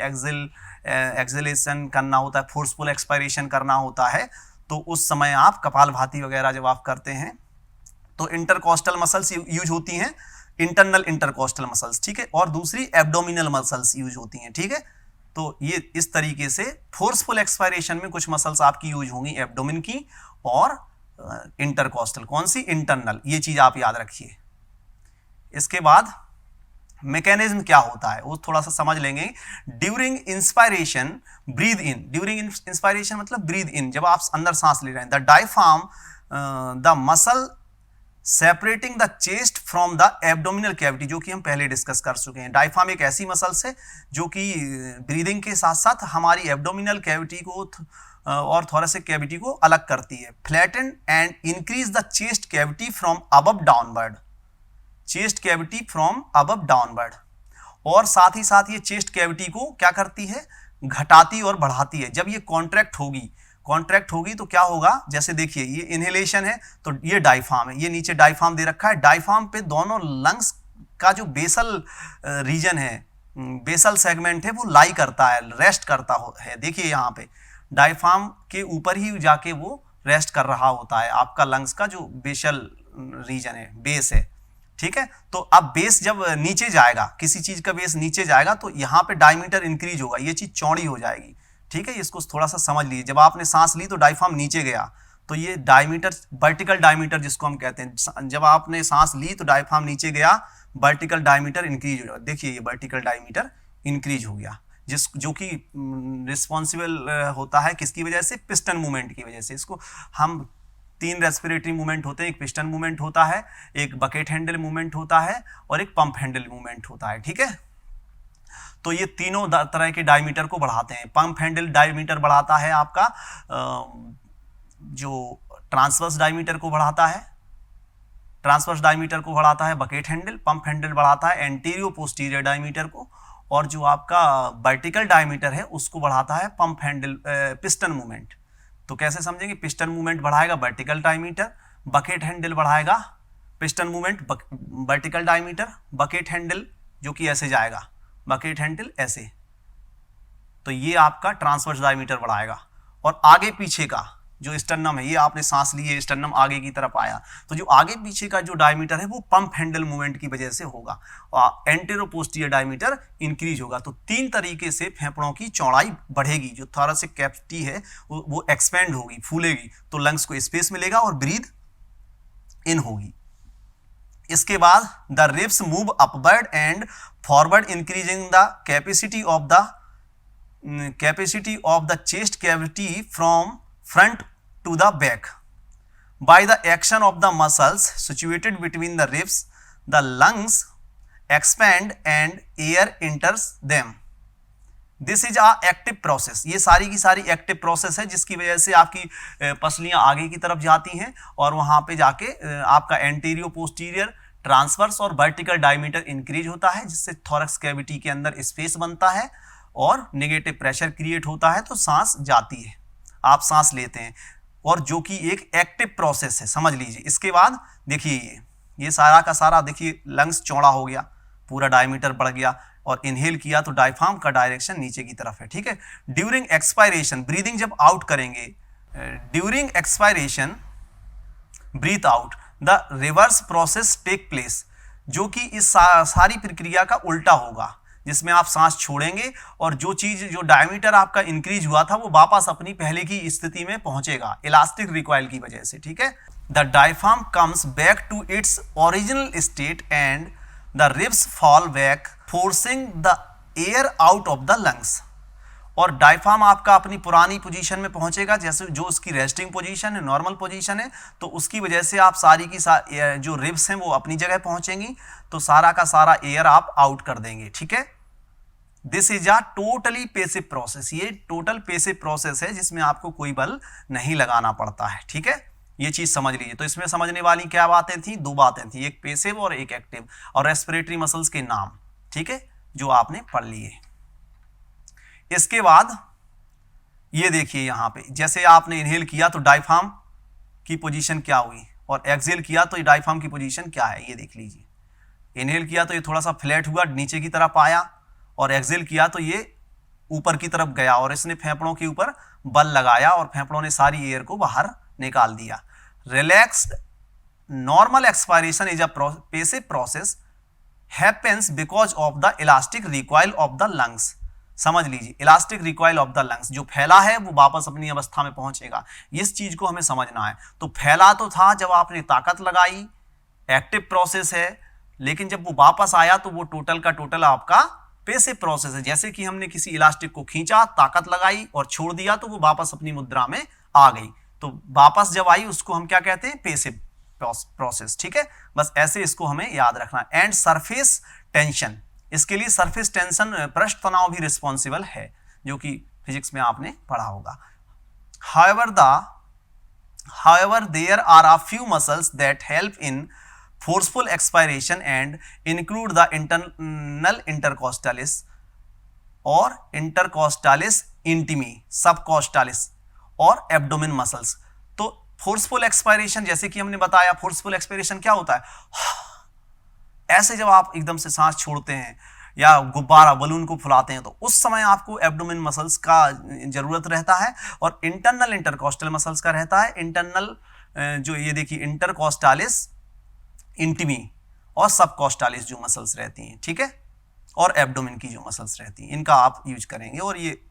एक्सलेशन करना होता है, फोर्सफुल एक्सपायरेशन करना होता है, तो उस समय आप कपालभाति वगैरह जब आप करते हैं तो इंटरकॉस्टल मसल्स यूज होती हैं, इंटरनल इंटरकॉस्टल मसल्स, ठीक है, और दूसरी एब्डोमिनल मसल्स यूज होती हैं। ठीक है, तो ये इस तरीके से फोर्सफुल एक्सपायरेशन में कुछ मसल्स आपकी यूज होंगी, एब्डोमिन की और इंटरकॉस्टल। कौन सी? इंटरनल। ये चीज आप याद रखिए। इसके बाद मैकेनिज्म क्या होता है वो थोड़ा सा समझ लेंगे। During inspiration breathe in. During inspiration मतलब ब्रीद इन, जब आप अंदर सांस ले रहे हैं। The diaphragm the muscle separating the chest from the abdominal cavity, जो कि हम पहले डिस्कस कर चुके हैं। डायफ्राम एक ऐसी मसल्स है जो कि ब्रीदिंग के साथ साथ हमारी एब्डोमिनल कैविटी को और थोरेसिक कैविटी को अलग करती है। Flatten and increase the chest cavity from above downward. Chest cavity from above downward, और साथ ही साथ ये चेस्ट कैविटी को क्या करती है? घटाती और बढ़ाती है। जब ये कॉन्ट्रैक्ट होगी तो क्या होगा? जैसे देखिए ये इनहेलेशन है तो ये डायफ्राम है, ये नीचे डायफ्राम दे रखा है। डायफ्राम पे दोनों लंग्स का जो बेसल रीजन है, बेसल सेगमेंट है, वो लाई करता है, रेस्ट करता है। देखिए यहाँ पे डायफ्राम के ऊपर ही जाके वो रेस्ट कर रहा होता है आपका लंग्स का जो बेसल रीजन है, बेस है। ठीक है, तो अब बेस जब नीचे जाएगा, किसी चीज का बेस नीचे जाएगा तो यहाँ पे डायमीटर इंक्रीज होगा, ये चीज चौड़ी हो जाएगी। ठीक है, इसको थोड़ा सा समझ लीजिए। जब आपने सांस ली तो डायफ्राम नीचे गया तो ये डायमीटर, वर्टिकल डायमीटर जिसको हम कहते हैं, जब आपने सांस ली तो डायफ्राम नीचे गया, वर्टिकल डायमीटर इंक्रीज हो जाएगा। देखिए ये वर्टिकल डायमीटर इंक्रीज हो गया, जो कि रिस्पॉन्सिबल होता है किसकी वजह से? पिस्टन मूवमेंट की वजह से। इसको हम 3 रेस्पिरेटरी मूवमेंट होते हैं, एक पिस्टन मूवमेंट होता है, एक बकेट हैंडल मूवमेंट होता है और एक पंप हैंडल मूवमेंट होता है। ठीक है, तो ये तीनों तरह के डायमीटर को बढ़ाते हैं। पंप हैंडल डायमीटर बढ़ाता है आपका जो ट्रांसवर्स डायमीटर को बढ़ाता है, बकेट हैंडल। पंप हैंडल बढ़ाता है एंटीरियो पोस्टीरियर डायमीटर को, और जो आपका वर्टिकल डायमीटर है उसको बढ़ाता है पंप हैंडल पिस्टन मूवमेंट। तो कैसे समझेंगे? पिस्टन मूवमेंट बढ़ाएगा वर्टिकल डायमीटर, बकेट हैंडल बढ़ाएगा piston movement vertical diameter, bucket handle जो कि ऐसे जाएगा, बकेट हैंडल ऐसे, तो ये आपका ट्रांसवर्स डायमीटर बढ़ाएगा। और आगे पीछे का जो स्टर्नम है, ये आपने सांस ली है, स्टर्नम आगे की तरफ आया, तो जो आगे पीछे का जो डायमीटर है वो पंप हैंडल मूवमेंट की वजह से होगा, और एंटेरो पोस्टीरियर डायमीटर इंक्रीज होगा। तो 3 तरीके से फेफड़ों की चौड़ाई बढ़ेगी। जो थोरेसिक कैविटी है वो एक्सपेंड होगी, फूलेगी, तो लंग्स को स्पेस मिलेगा और ब्रीद इन होगी। इसके बाद the ribs move upward and forward increasing the capacity of the chest cavity from front to the back by the action of the muscles situated between the ribs. The lungs expand and air enters them. This is a active process. ये सारी की सारी एक्टिव प्रोसेस है, जिसकी वजह से आपकी पसलियां आगे की तरफ जाती हैं और वहां पे जाके आपका एंटीरियो पोस्टीरियर ट्रांसवर्स और वर्टिकल डायमीटर इंक्रीज होता है, जिससे थोरैक्स कैविटी के अंदर स्पेस बनता है और नेगेटिव प्रेशर क्रिएट होता है, तो सांस जाती है, आप सांस लेते हैं, और जो कि एक एक्टिव प्रोसेस है, समझ लीजिए। इसके बाद देखिए ये सारा का सारा देखिए लंग्स चौड़ा हो गया, पूरा डायमीटर बढ़ गया, और इनहेल किया तो डायफ्राम का डायरेक्शन नीचे की तरफ है। ठीक है, ड्यूरिंग एक्सपायरेशन ब्रीदिंग जब आउट करेंगे, during expiration breathe out the reverse process take place, जो कि इस सारी प्रक्रिया का उल्टा होगा, जिसमें आप सांस छोड़ेंगे और जो चीज जो डायमीटर आपका इंक्रीज हुआ था वो वापस अपनी पहले की स्थिति में पहुंचेगा इलास्टिक रिकॉइल की वजह से। ठीक है, the diaphragm comes back to its original state and the ribs fall back forcing the air out of the lungs, और डायफ्राम आपका अपनी पुरानी पोजीशन में पहुंचेगा, जैसे जो उसकी रेस्टिंग पोजीशन है, नॉर्मल पोजीशन है, तो उसकी वजह से आप सारी की जो रिब्स हैं वो अपनी जगह पहुंचेंगी, तो सारा का सारा एयर आप आउट कर देंगे। ठीक है, this is a totally passive process, ये टोटल पेसिव प्रोसेस है जिसमें आपको कोई बल नहीं लगाना पड़ता है। ठीक है, ये चीज समझ लीजिए। तो इसमें समझने वाली क्या बातें थी, दो बातें थी, एक पेसिव और एक एक्टिव, और रेस्पिरेटरी मसल्स के नाम, ठीक है, जो आपने पढ़ लिए। इसके बाद ये देखिए यहां पे, जैसे आपने इनहेल किया तो डायफ्राम की पोजीशन क्या हुई, और एक्सहेल किया तो ये डायफ्राम की पोजीशन क्या है, ये देख लीजिए। इनहेल किया तो ये थोड़ा सा फ्लैट हुआ, नीचे की तरफ आया, और एक्सहेल किया तो ये ऊपर की तरफ गया, और इसने फेफड़ों के ऊपर बल लगाया और फेफड़ों ने सारी एयर को बाहर निकाल दिया। Relaxed normal expiration is a passive process happens because of the elastic recoil of the lungs. समझ लीजिए, elastic recoil of the lungs, जो फैला है वो वापस अपनी अवस्था में पहुंचेगा, इस चीज को हमें समझना है। तो फैला तो था जब आपने ताकत लगाई, एक्टिव प्रोसेस है, लेकिन जब वो वापस आया तो वो टोटल का टोटल आपका पेसिव प्रोसेस है। जैसे कि हमने किसी इलास्टिक को खींचा, ताकत लगाई और छोड़ दिया तो वो वापस अपनी मुद्रा में आ गई, तो वापस जब आई उसको हम क्या कहते हैं, पेसिव प्रोसेस। ठीक है, बस ऐसे इसको हमें याद रखना। एंड सरफेस टेंशन, इसके लिए सरफेस टेंशन, पृष्ठ तनाव भी रिस्पॉन्सिबल है, जो कि फिजिक्स में आपने पढ़ा होगा। However, there are a few muscles that help in forceful expiration and include the internal intercostalis और intercostalis intimi, subcostalis और abdomen muscles। तो फोर्सफुल एक्सपायरेशन, जैसे कि हमने बताया, फोर्सफुल एक्सपायरेशन क्या होता है, ऐसे जब आप एकदम से सांस छोड़ते हैं या गुब्बारा बलून को फुलाते हैं तो उस समय आपको एब्डोमेन मसल्स का जरूरत रहता है, और इंटरनल इंटरकोस्टल मसल्स का रहता है। इंटरनल जो ये देखिए इंटरकोस्टालिस इंटिमी और सबकोस्टालिस जो मसल्स रहती हैं, ठीक है, और एब्डोमेन की जो मसल्स रहती हैं, इनका आप यूज करेंगे, और ये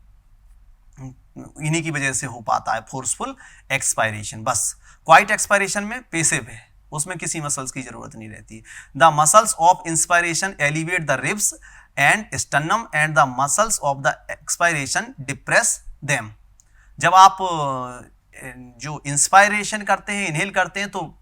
इन्हीं की वजह से हो पाता है फोर्सफुल एक्सपायरेशन। बस क्वाइट एक्सपायरेशन में पेसिव है, उसमें किसी मसल्स की जरूरत नहीं रहती। The muscles of inspiration elevate the ribs and sternum and the muscles of the expiration depress them. जब आप जो इंस्पायरेशन करते हैं, इनहेल करते हैं, तो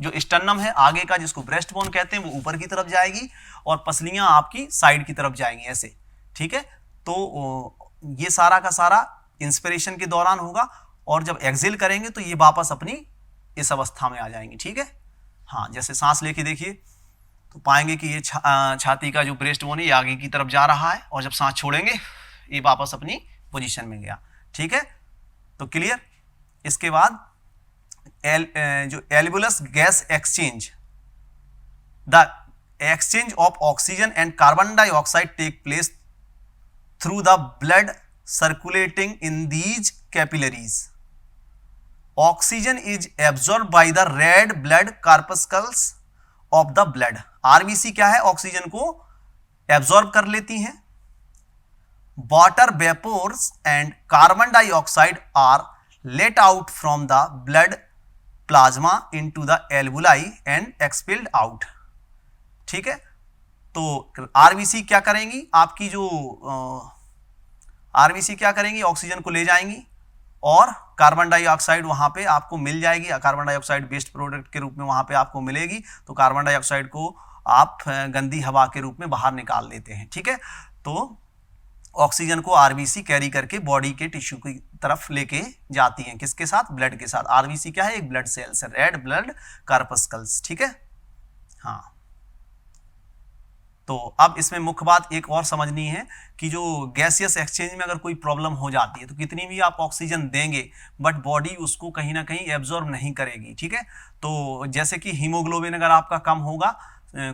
जो स्टर्नम है आगे का, जिसको ब्रेस्ट बोन कहते हैं, वो ऊपर की तरफ जाएगी और पसलियां आपकी साइड की तरफ जाएंगी, ऐसे। ठीक है, तो ये सारा का सारा इंस्पिरेशन के दौरान होगा, और जब एक्सहेल करेंगे तो ये वापस अपनी इस अवस्था में आ जाएंगे। ठीक है, हाँ, जैसे सांस लेके देखिए तो पाएंगे कि ये छाती का जो ब्रेस्ट बोन है ये आगे की तरफ जा रहा है, और जब सांस छोड़ेंगे ये वापस अपनी पोजीशन में गया। ठीक है, तो क्लियर। इसके बाद जो alveolus gas exchange, the exchange of oxygen and carbon dioxide take place through the blood circulating in these capillaries. Oxygen is absorb by the red blood corpuscles of the blood. RBC क्या है, ऑक्सीजन को एब्जॉर्ब कर लेती हैं। Water vapours and carbon dioxide are let out from the blood plasma into the alveoli and expelled out. ठीक है, तो आरबीसी क्या करेंगी, आपकी जो आरबीसी क्या करेंगी, ऑक्सीजन को ले जाएंगी, और कार्बन डाइऑक्साइड वहां पे आपको मिल जाएगी, कार्बन डाइऑक्साइड वेस्ट प्रोडक्ट के रूप में वहां पे आपको मिलेगी, तो कार्बन डाइऑक्साइड को आप गंदी हवा के रूप में बाहर निकाल देते हैं। ठीक है, तो ऑक्सीजन को आरबीसी कैरी करके बॉडी के टिश्यू की तरफ लेके जाती हैं, किसके साथ, ब्लड के साथ। आरबीसी क्या है, एक ब्लड सेल्स है, रेड ब्लड कार्पस्कल्स। ठीक है, हाँ। तो अब इसमें मुख्य बात एक और समझनी है कि जो गैसियस एक्सचेंज में अगर कोई प्रॉब्लम हो जाती है तो कितनी भी आप ऑक्सीजन देंगे बट बॉडी उसको कहीं ना कहीं एब्जॉर्ब नहीं करेगी। ठीक है, तो जैसे कि हीमोग्लोबिन अगर आपका कम होगा,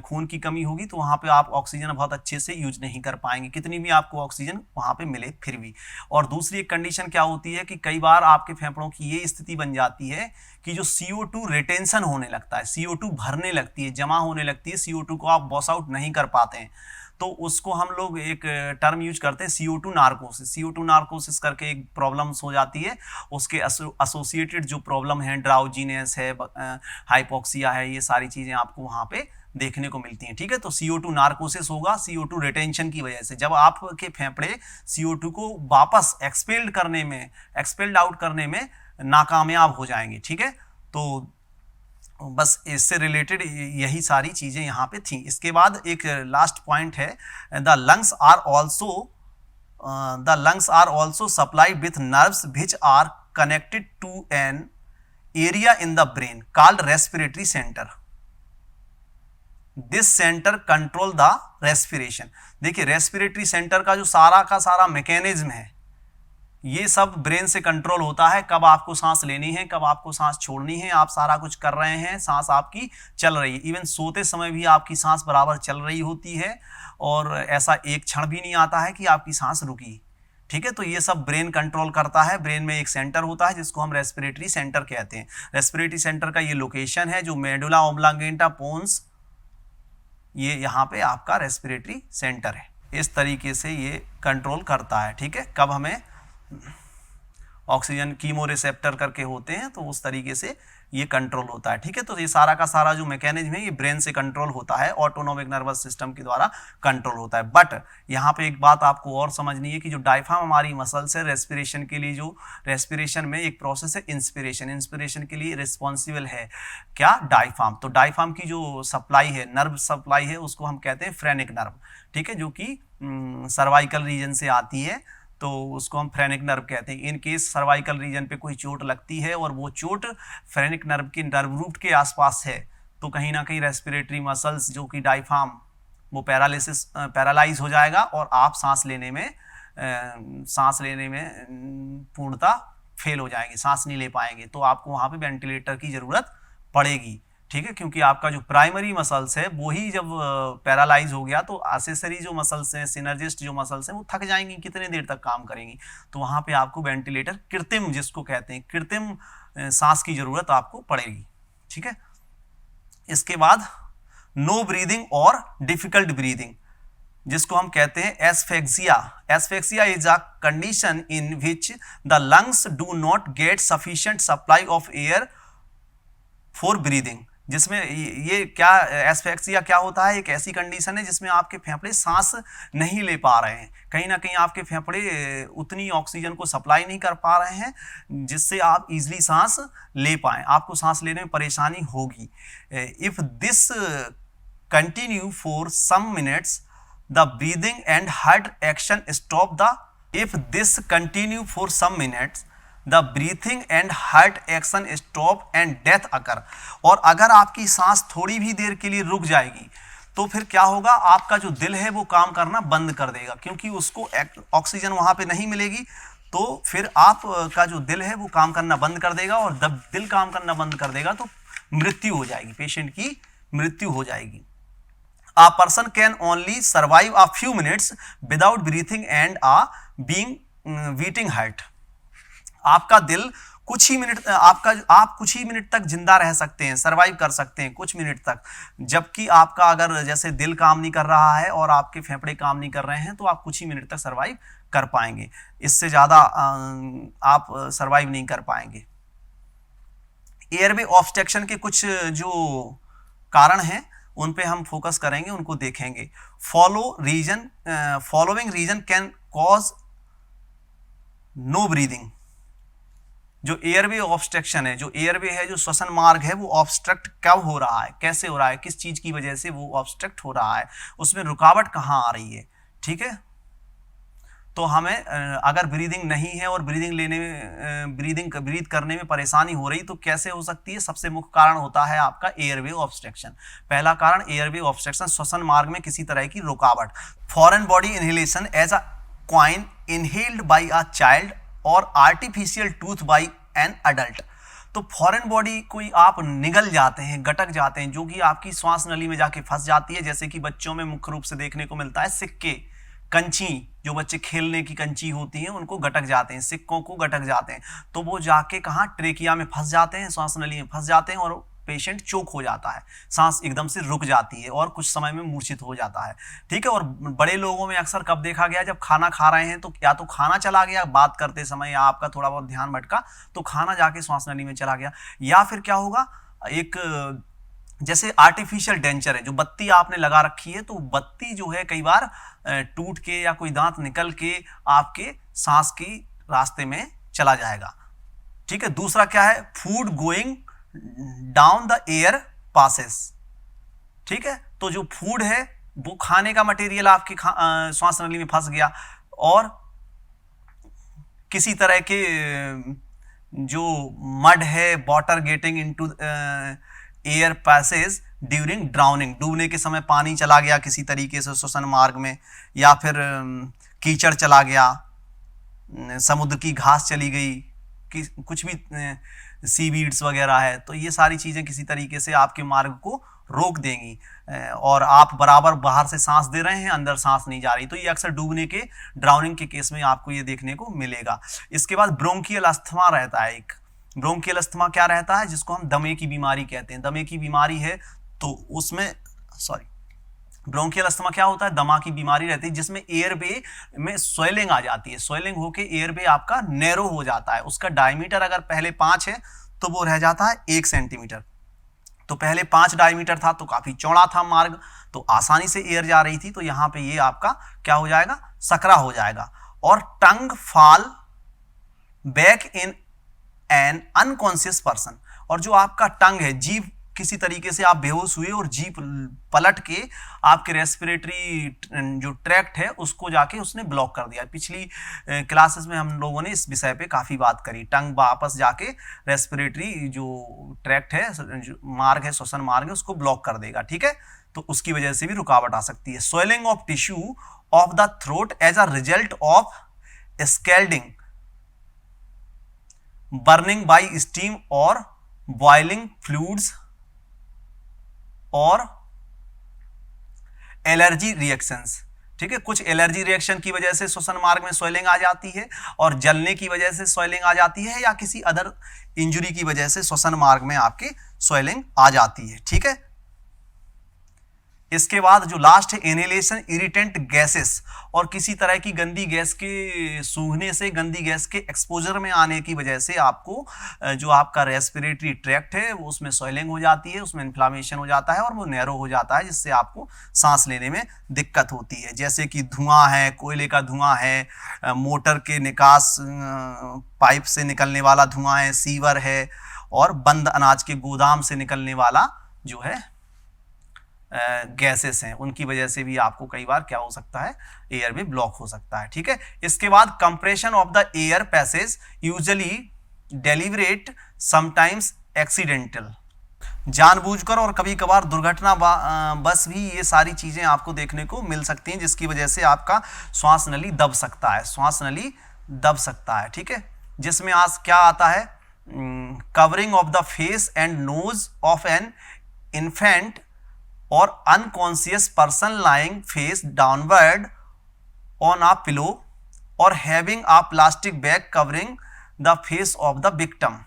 खून की कमी होगी, तो वहाँ पे आप ऑक्सीजन बहुत अच्छे से यूज नहीं कर पाएंगे, कितनी भी आपको ऑक्सीजन वहाँ पे मिले फिर भी। और दूसरी एक कंडीशन क्या होती है कि कई बार आपके फेफड़ों की ये स्थिति बन जाती है कि जो CO2 रिटेंशन होने लगता है, CO2 भरने लगती है, जमा होने लगती है, CO2 को आप बॉस आउट नहीं कर पाते हैं, तो उसको हम लोग एक टर्म यूज करते हैं CO2 नार्कोसिस। CO2 नार्कोसिस करके एक प्रॉब्लम्स हो जाती है, उसके एसोसिएटेड जो प्रॉब्लम है, ड्राउजीनेस है, हाइपोक्सिया है, ये सारी चीज़ें आपको वहाँ पे देखने को मिलती हैं। ठीक है, तो CO2 नार्कोसिस होगा CO2 रिटेंशन की वजह से। जब आपके फेफड़े CO2 को वापस एक्सपेल्ड आउट करने में नाकामयाब हो जाएंगे। ठीक है, तो बस इससे रिलेटेड यही सारी चीजें यहाँ पे थी। इसके बाद एक लास्ट पॉइंट है, the lungs are also supplied with nerves which are connected to an area in the brain called respiratory centre. This centre control the respiration. देखिए, रेस्पिरेटरी सेंटर का जो सारा का सारा मैकेनिज्म है, ये सब ब्रेन से कंट्रोल होता है। कब आपको सांस लेनी है, कब आपको सांस छोड़नी है, आप सारा कुछ कर रहे हैं, सांस आपकी चल रही है। इवन सोते समय भी आपकी सांस बराबर चल रही होती है और ऐसा एक क्षण भी नहीं आता है कि आपकी सांस रुकी। ठीक है, तो ये सब ब्रेन कंट्रोल करता है। ब्रेन में एक सेंटर होता है जिसको हम रेस्पिरेटरी सेंटर कहते हैं। रेस्पिरेटरी सेंटर का ये लोकेशन है जो मेडुला ऑब्लांगेटा पोन्स, ये यहाँ पे आपका रेस्पिरेटरी सेंटर है। इस तरीके से ये कंट्रोल करता है। ठीक है, कब हमें ऑक्सीजन कीमो रिसेप्टर करके होते हैं तो उस तरीके से ये कंट्रोल होता है। ठीक है, तो ये सारा का सारा जो मैकेनिज्म है ये ब्रेन से कंट्रोल होता है, ऑटोनोमिक नर्वस सिस्टम के द्वारा कंट्रोल होता है। बट यहाँ पे एक बात आपको और समझनी है कि जो डायफ्राम हमारी मसल्स है रेस्पिरेशन के लिए, जो रेस्पिरेशन में एक प्रोसेस है इंस्पिरेशन के लिए रिस्पॉन्सिबल है क्या, डायफ्राम। तो डायफ्राम की जो सप्लाई है, नर्व सप्लाई है, उसको हम कहते हैं फ्रेनिक नर्व। ठीक है, जो कि सर्वाइकल रीजन से आती है, तो उसको हम फ्रेनिक नर्व कहते हैं। इन केस सर्वाइकल रीजन पे कोई चोट लगती है और वो चोट फ्रेनिक नर्व के नर्व रूट के आसपास है, तो कहीं ना कहीं रेस्पिरेटरी मसल्स जो कि डायफ्राम, वो पैरालाइज हो जाएगा और आप सांस लेने में पूर्णतः फेल हो जाएंगे, सांस नहीं ले पाएंगे। तो आपको वहाँ पे वेंटिलेटर की ज़रूरत पड़ेगी। ठीक है, क्योंकि आपका जो प्राइमरी मसल्स है वो ही जब पैरालाइज हो गया तो एक्सेसरी जो मसल्स हैं, सिनर्जिस्ट जो मसल्स हैं, वो थक जाएंगी, कितने देर तक काम करेंगी। तो वहाँ पे आपको वेंटिलेटर, कृत्रिम जिसको कहते हैं, कृत्रिम सांस की जरूरत आपको पड़ेगी। ठीक है, इसके बाद नो ब्रीदिंग और डिफिकल्ट ब्रीदिंग, जिसको हम कहते हैं asphyxia. Asphyxia is a condition in which the lungs do not gate sufficient supply of air for breathing. जिसमें ये क्या, एस्फेक्सिया क्या होता है, एक ऐसी कंडीशन है जिसमें आपके फेफड़े सांस नहीं ले पा रहे हैं, कहीं ना कहीं आपके फेफड़े उतनी ऑक्सीजन को सप्लाई नहीं कर पा रहे हैं जिससे आप इजीली सांस ले पाएं, आपको सांस लेने में परेशानी होगी। If this continue for some minutes the breathing and heart action stop the if this continue for some minutes the breathing and heart action stop and death occur. और अगर आपकी सांस थोड़ी भी देर के लिए रुक जाएगी तो फिर क्या होगा, आपका जो दिल है वो काम करना बंद कर देगा, क्योंकि उसको ऑक्सीजन वहां पे नहीं मिलेगी। तो फिर आपका जो दिल है वो काम करना बंद कर देगा, और जब दिल काम करना बंद कर देगा तो मृत्यु हो जाएगी, पेशेंट की मृत्यु हो जाएगी। A person can only survive a few minutes without breathing and a beating heart. आपका दिल कुछ ही मिनट, आप कुछ ही मिनट तक जिंदा रह सकते हैं, सरवाइव कर सकते हैं कुछ मिनट तक, जबकि आपका अगर जैसे दिल काम नहीं कर रहा है और आपके फेफड़े काम नहीं कर रहे हैं तो आप कुछ ही मिनट तक सरवाइव कर पाएंगे, इससे ज़्यादा आप सरवाइव नहीं कर पाएंगे। एयरवे ऑब्स्ट्रक्शन के कुछ जो कारण हैं उन पे हम फोकस करेंगे, उनको देखेंगे। Following reason can cause no breathing. जो एयरवे ऑब्स्ट्रक्शन है, जो एयरवे है, जो श्वसन मार्ग है, वो ऑब्स्ट्रक्ट कब हो रहा है, कैसे हो रहा है, किस चीज की वजह से वो ऑब्स्ट्रक्ट हो रहा है, उसमें रुकावट कहाँ आ रही है। ठीक है, तो हमें अगर ब्रीदिंग नहीं है और ब्रीद करने में परेशानी हो रही तो कैसे हो सकती है। सबसे मुख्य कारण होता है आपका एयरवे ऑब्स्ट्रक्शन। पहला कारण एयरवे ऑब्स्ट्रक्शन, श्वसन मार्ग में किसी तरह की रुकावट। Foreign body inhalation as a coin inhaled by a child or artificial tooth by an adult. तो फॉरेन बॉडी कोई आप निगल जाते हैं, गटक जाते हैं, जो कि आपकी श्वास नली में जाके फंस जाती है। जैसे कि बच्चों में मुख्य रूप से देखने को मिलता है सिक्के, कंची, जो बच्चे खेलने की कंची होती हैं उनको गटक जाते हैं, सिक्कों को गटक जाते हैं, तो वो जाके कहाँ, ट्रेकिया में फंस जाते हैं, श्वास नली में फंस जाते हैं और पेशेंट चोक हो जाता है, सांस एकदम से रुक जाती है और कुछ समय में मूर्छित हो जाता है। ठीक है, और बड़े लोगों में अक्सर कब देखा गया, जब खाना खा रहे हैं तो या तो खाना चला गया बात करते समय, या आपका थोड़ा बहुत ध्यान भटका तो खाना जाके श्वास नली में चला गया, या फिर क्या होगा, एक जैसे आर्टिफिशियल डेंचर है, जो बत्ती आपने लगा रखी है, तो बत्ती जो है कई बार टूट के या कोई दांत निकल के आपके सांस की रास्ते में चला जाएगा। ठीक है। दूसरा क्या है, food going down the air passes. ठीक है, तो जो फूड है वो खाने का मटेरियल आपकी श्वास नली में फंस गया, और किसी तरह के जो मड है, water getting into air passage during drowning, डूबने के समय पानी चला गया किसी तरीके से श्वसन मार्ग में, या फिर कीचड़ चला गया, समुद्र की घास चली गई, कि कुछ भी सीवीड्स वगैरह है, तो ये सारी चीज़ें किसी तरीके से आपके मार्ग को रोक देंगी, और आप बराबर बाहर से सांस दे रहे हैं, अंदर सांस नहीं जा रही, तो ये अक्सर डूबने के, ड्राउनिंग के केस में आपको ये देखने को मिलेगा। इसके बाद ब्रोंकियल अस्थमा रहता है एक। ब्रोंकियल अस्थमा क्या रहता है, जिसको हम दमे की बीमारी कहते हैं। दमे की बीमारी है तो उसमें ब्रोंकियल अस्थमा क्या होता है, दमा की बीमारी रहती है, जिसमें एयरवे में स्वेलिंग आ जाती है। स्वेलिंग होके एयरवे आपका नैरो हो जाता है। उसका डायमीटर अगर पहले 5 है तो वो रह जाता है 1 सेंटीमीटर। तो पहले 5 डायमीटर था तो काफी चौड़ा था मार्ग, तो आसानी से एयर जा रही थी, तो यहां पे ये आपका क्या हो जाएगा, सकरा हो जाएगा। और tongue fall back in an unconscious person, और जो आपका टंग है, जीभ, किसी तरीके से आप बेहोश हुए और जीभ पलट के आपके रेस्पिरेटरी जो ट्रैक्ट है उसको जाके उसने ब्लॉक कर दिया। पिछली क्लासेस में हम लोगों ने इस विषय पे काफी बात करी। टंग वापस जाके रेस्पिरेटरी जो ट्रैक्ट है, जो मार्ग है, श्वसन मार्ग है, उसको ब्लॉक कर देगा। ठीक है, तो उसकी वजह से भी रुकावट आ सकती है। Swelling of tissue of the throat as a result of scalding, burning by steam or boiling fluids, or allergy reactions. ठीक है, कुछ एलर्जी रिएक्शन की वजह से श्वसन मार्ग में स्वेलिंग आ जाती है, और जलने की वजह से स्वेलिंग आ जाती है, या किसी अदर इंजुरी की वजह से श्वसन मार्ग में आपके स्वेलिंग आ जाती है। ठीक है, इसके बाद जो लास्ट है, इनहेलेशन इरिटेंट गैसेस, और किसी तरह की गंदी गैस के सूंघने से, गंदी गैस के एक्सपोजर में आने की वजह से आपको जो आपका रेस्पिरेटरी ट्रैक्ट है वो उसमें स्वेलिंग हो जाती है, उसमें इन्फ्लामेशन हो जाता है और वो नैरो हो जाता है, जिससे आपको सांस लेने में दिक्कत होती है। जैसे कि धुआं है, कोयले का धुआं है, मोटर के निकास पाइप से निकलने वाला धुआं है, सीवर है, और बंद अनाज के गोदाम से निकलने वाला जो है गैसेस हैं, उनकी वजह से भी आपको कई बार क्या हो सकता है, एयर में ब्लॉक हो सकता है। ठीक है, इसके बाद compression of the air passage usually deliberate sometimes accidental, जानबूझकर और कभी कभार दुर्घटना बस भी ये सारी चीजें आपको देखने को मिल सकती हैं, जिसकी वजह से आपका श्वास नली दब सकता है, श्वास नली दब सकता है। ठीक है, जिसमें आज क्या आता है, covering of the face and nose of an infant or unconscious person lying face downward on a pillow or having a plastic bag covering the face of the victim.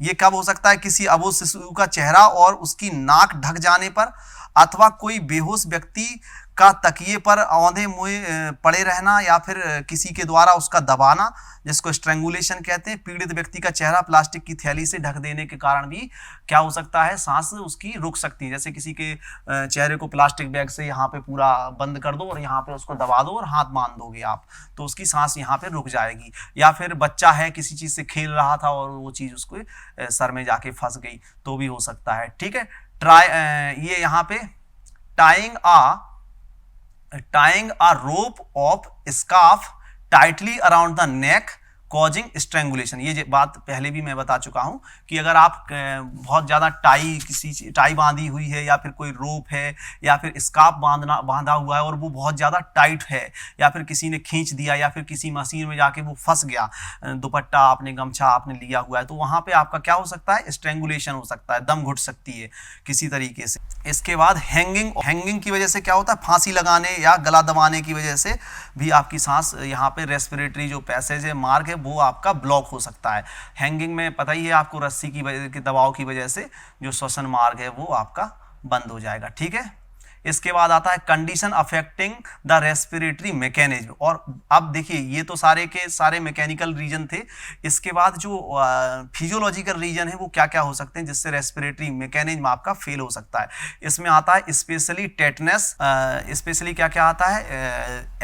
ये कब हो सकता है, किसी अबोध शिशु का चेहरा और उसकी नाक ढक जाने पर, अथवा कोई बेहोश व्यक्ति का तकिए पर औंधे मुंह पड़े रहना, या फिर किसी के द्वारा उसका दबाना, जिसको स्ट्रैंगुलेशन कहते हैं। पीड़ित व्यक्ति का चेहरा प्लास्टिक की थैली से ढक देने के कारण भी क्या हो सकता है, सांस उसकी रुक सकती है। जैसे किसी के चेहरे को प्लास्टिक बैग से यहाँ पे पूरा बंद कर दो और यहाँ पे उसको दबा दो और हाथ बांध दोगे आप, तो उसकी सांस यहाँ पे रुक जाएगी। या फिर बच्चा है, किसी चीज से खेल रहा था और वो चीज उसको सर में जाके फंस गई, तो भी हो सकता है। ठीक है, ये यहाँ पे tying a rope of scarf tightly around the neck causing strangulation. ये बात पहले भी मैं बता चुका हूं कि अगर आप बहुत ज़्यादा टाई बांधी हुई है, या फिर कोई रोप है, या फिर स्कार्फ बांधा हुआ है और वो बहुत ज़्यादा टाइट है, या फिर किसी ने खींच दिया, या फिर किसी मशीन में जाके वो फंस गया, दुपट्टा आपने, गमछा आपने लिया हुआ है, तो वहाँ पे आपका क्या हो सकता है, स्ट्रैंगुलेशन हो सकता है, दम घुट सकती है किसी तरीके से। इसके बाद हैंगिंग की वजह से क्या होता है, फांसी लगाने या गला दबाने की वजह से भी आपकी सांस, यहाँ पे रेस्पिरेटरी जो पैसेज है, मार्ग है, वो आपका ब्लॉक हो सकता है। हैंगिंग में पता ही है आपको, रस्सी की वजह के दबाव की वजह से जो श्वसन मार्ग है वो आपका बंद हो जाएगा। ठीक है, इसके बाद आता है condition affecting the respiratory mechanism. और अब देखिए ये तो सारे के सारे मैकेनिकल रीजन थे। इसके बाद जो फिजियोलॉजिकल रीजन है वो क्या क्या हो सकते हैं जिससे रेस्पिरेटरी मैकेनिज्म आपका फेल हो सकता है। इसमें आता है स्पेशली टेटनस, स्पेशली क्या क्या आता है,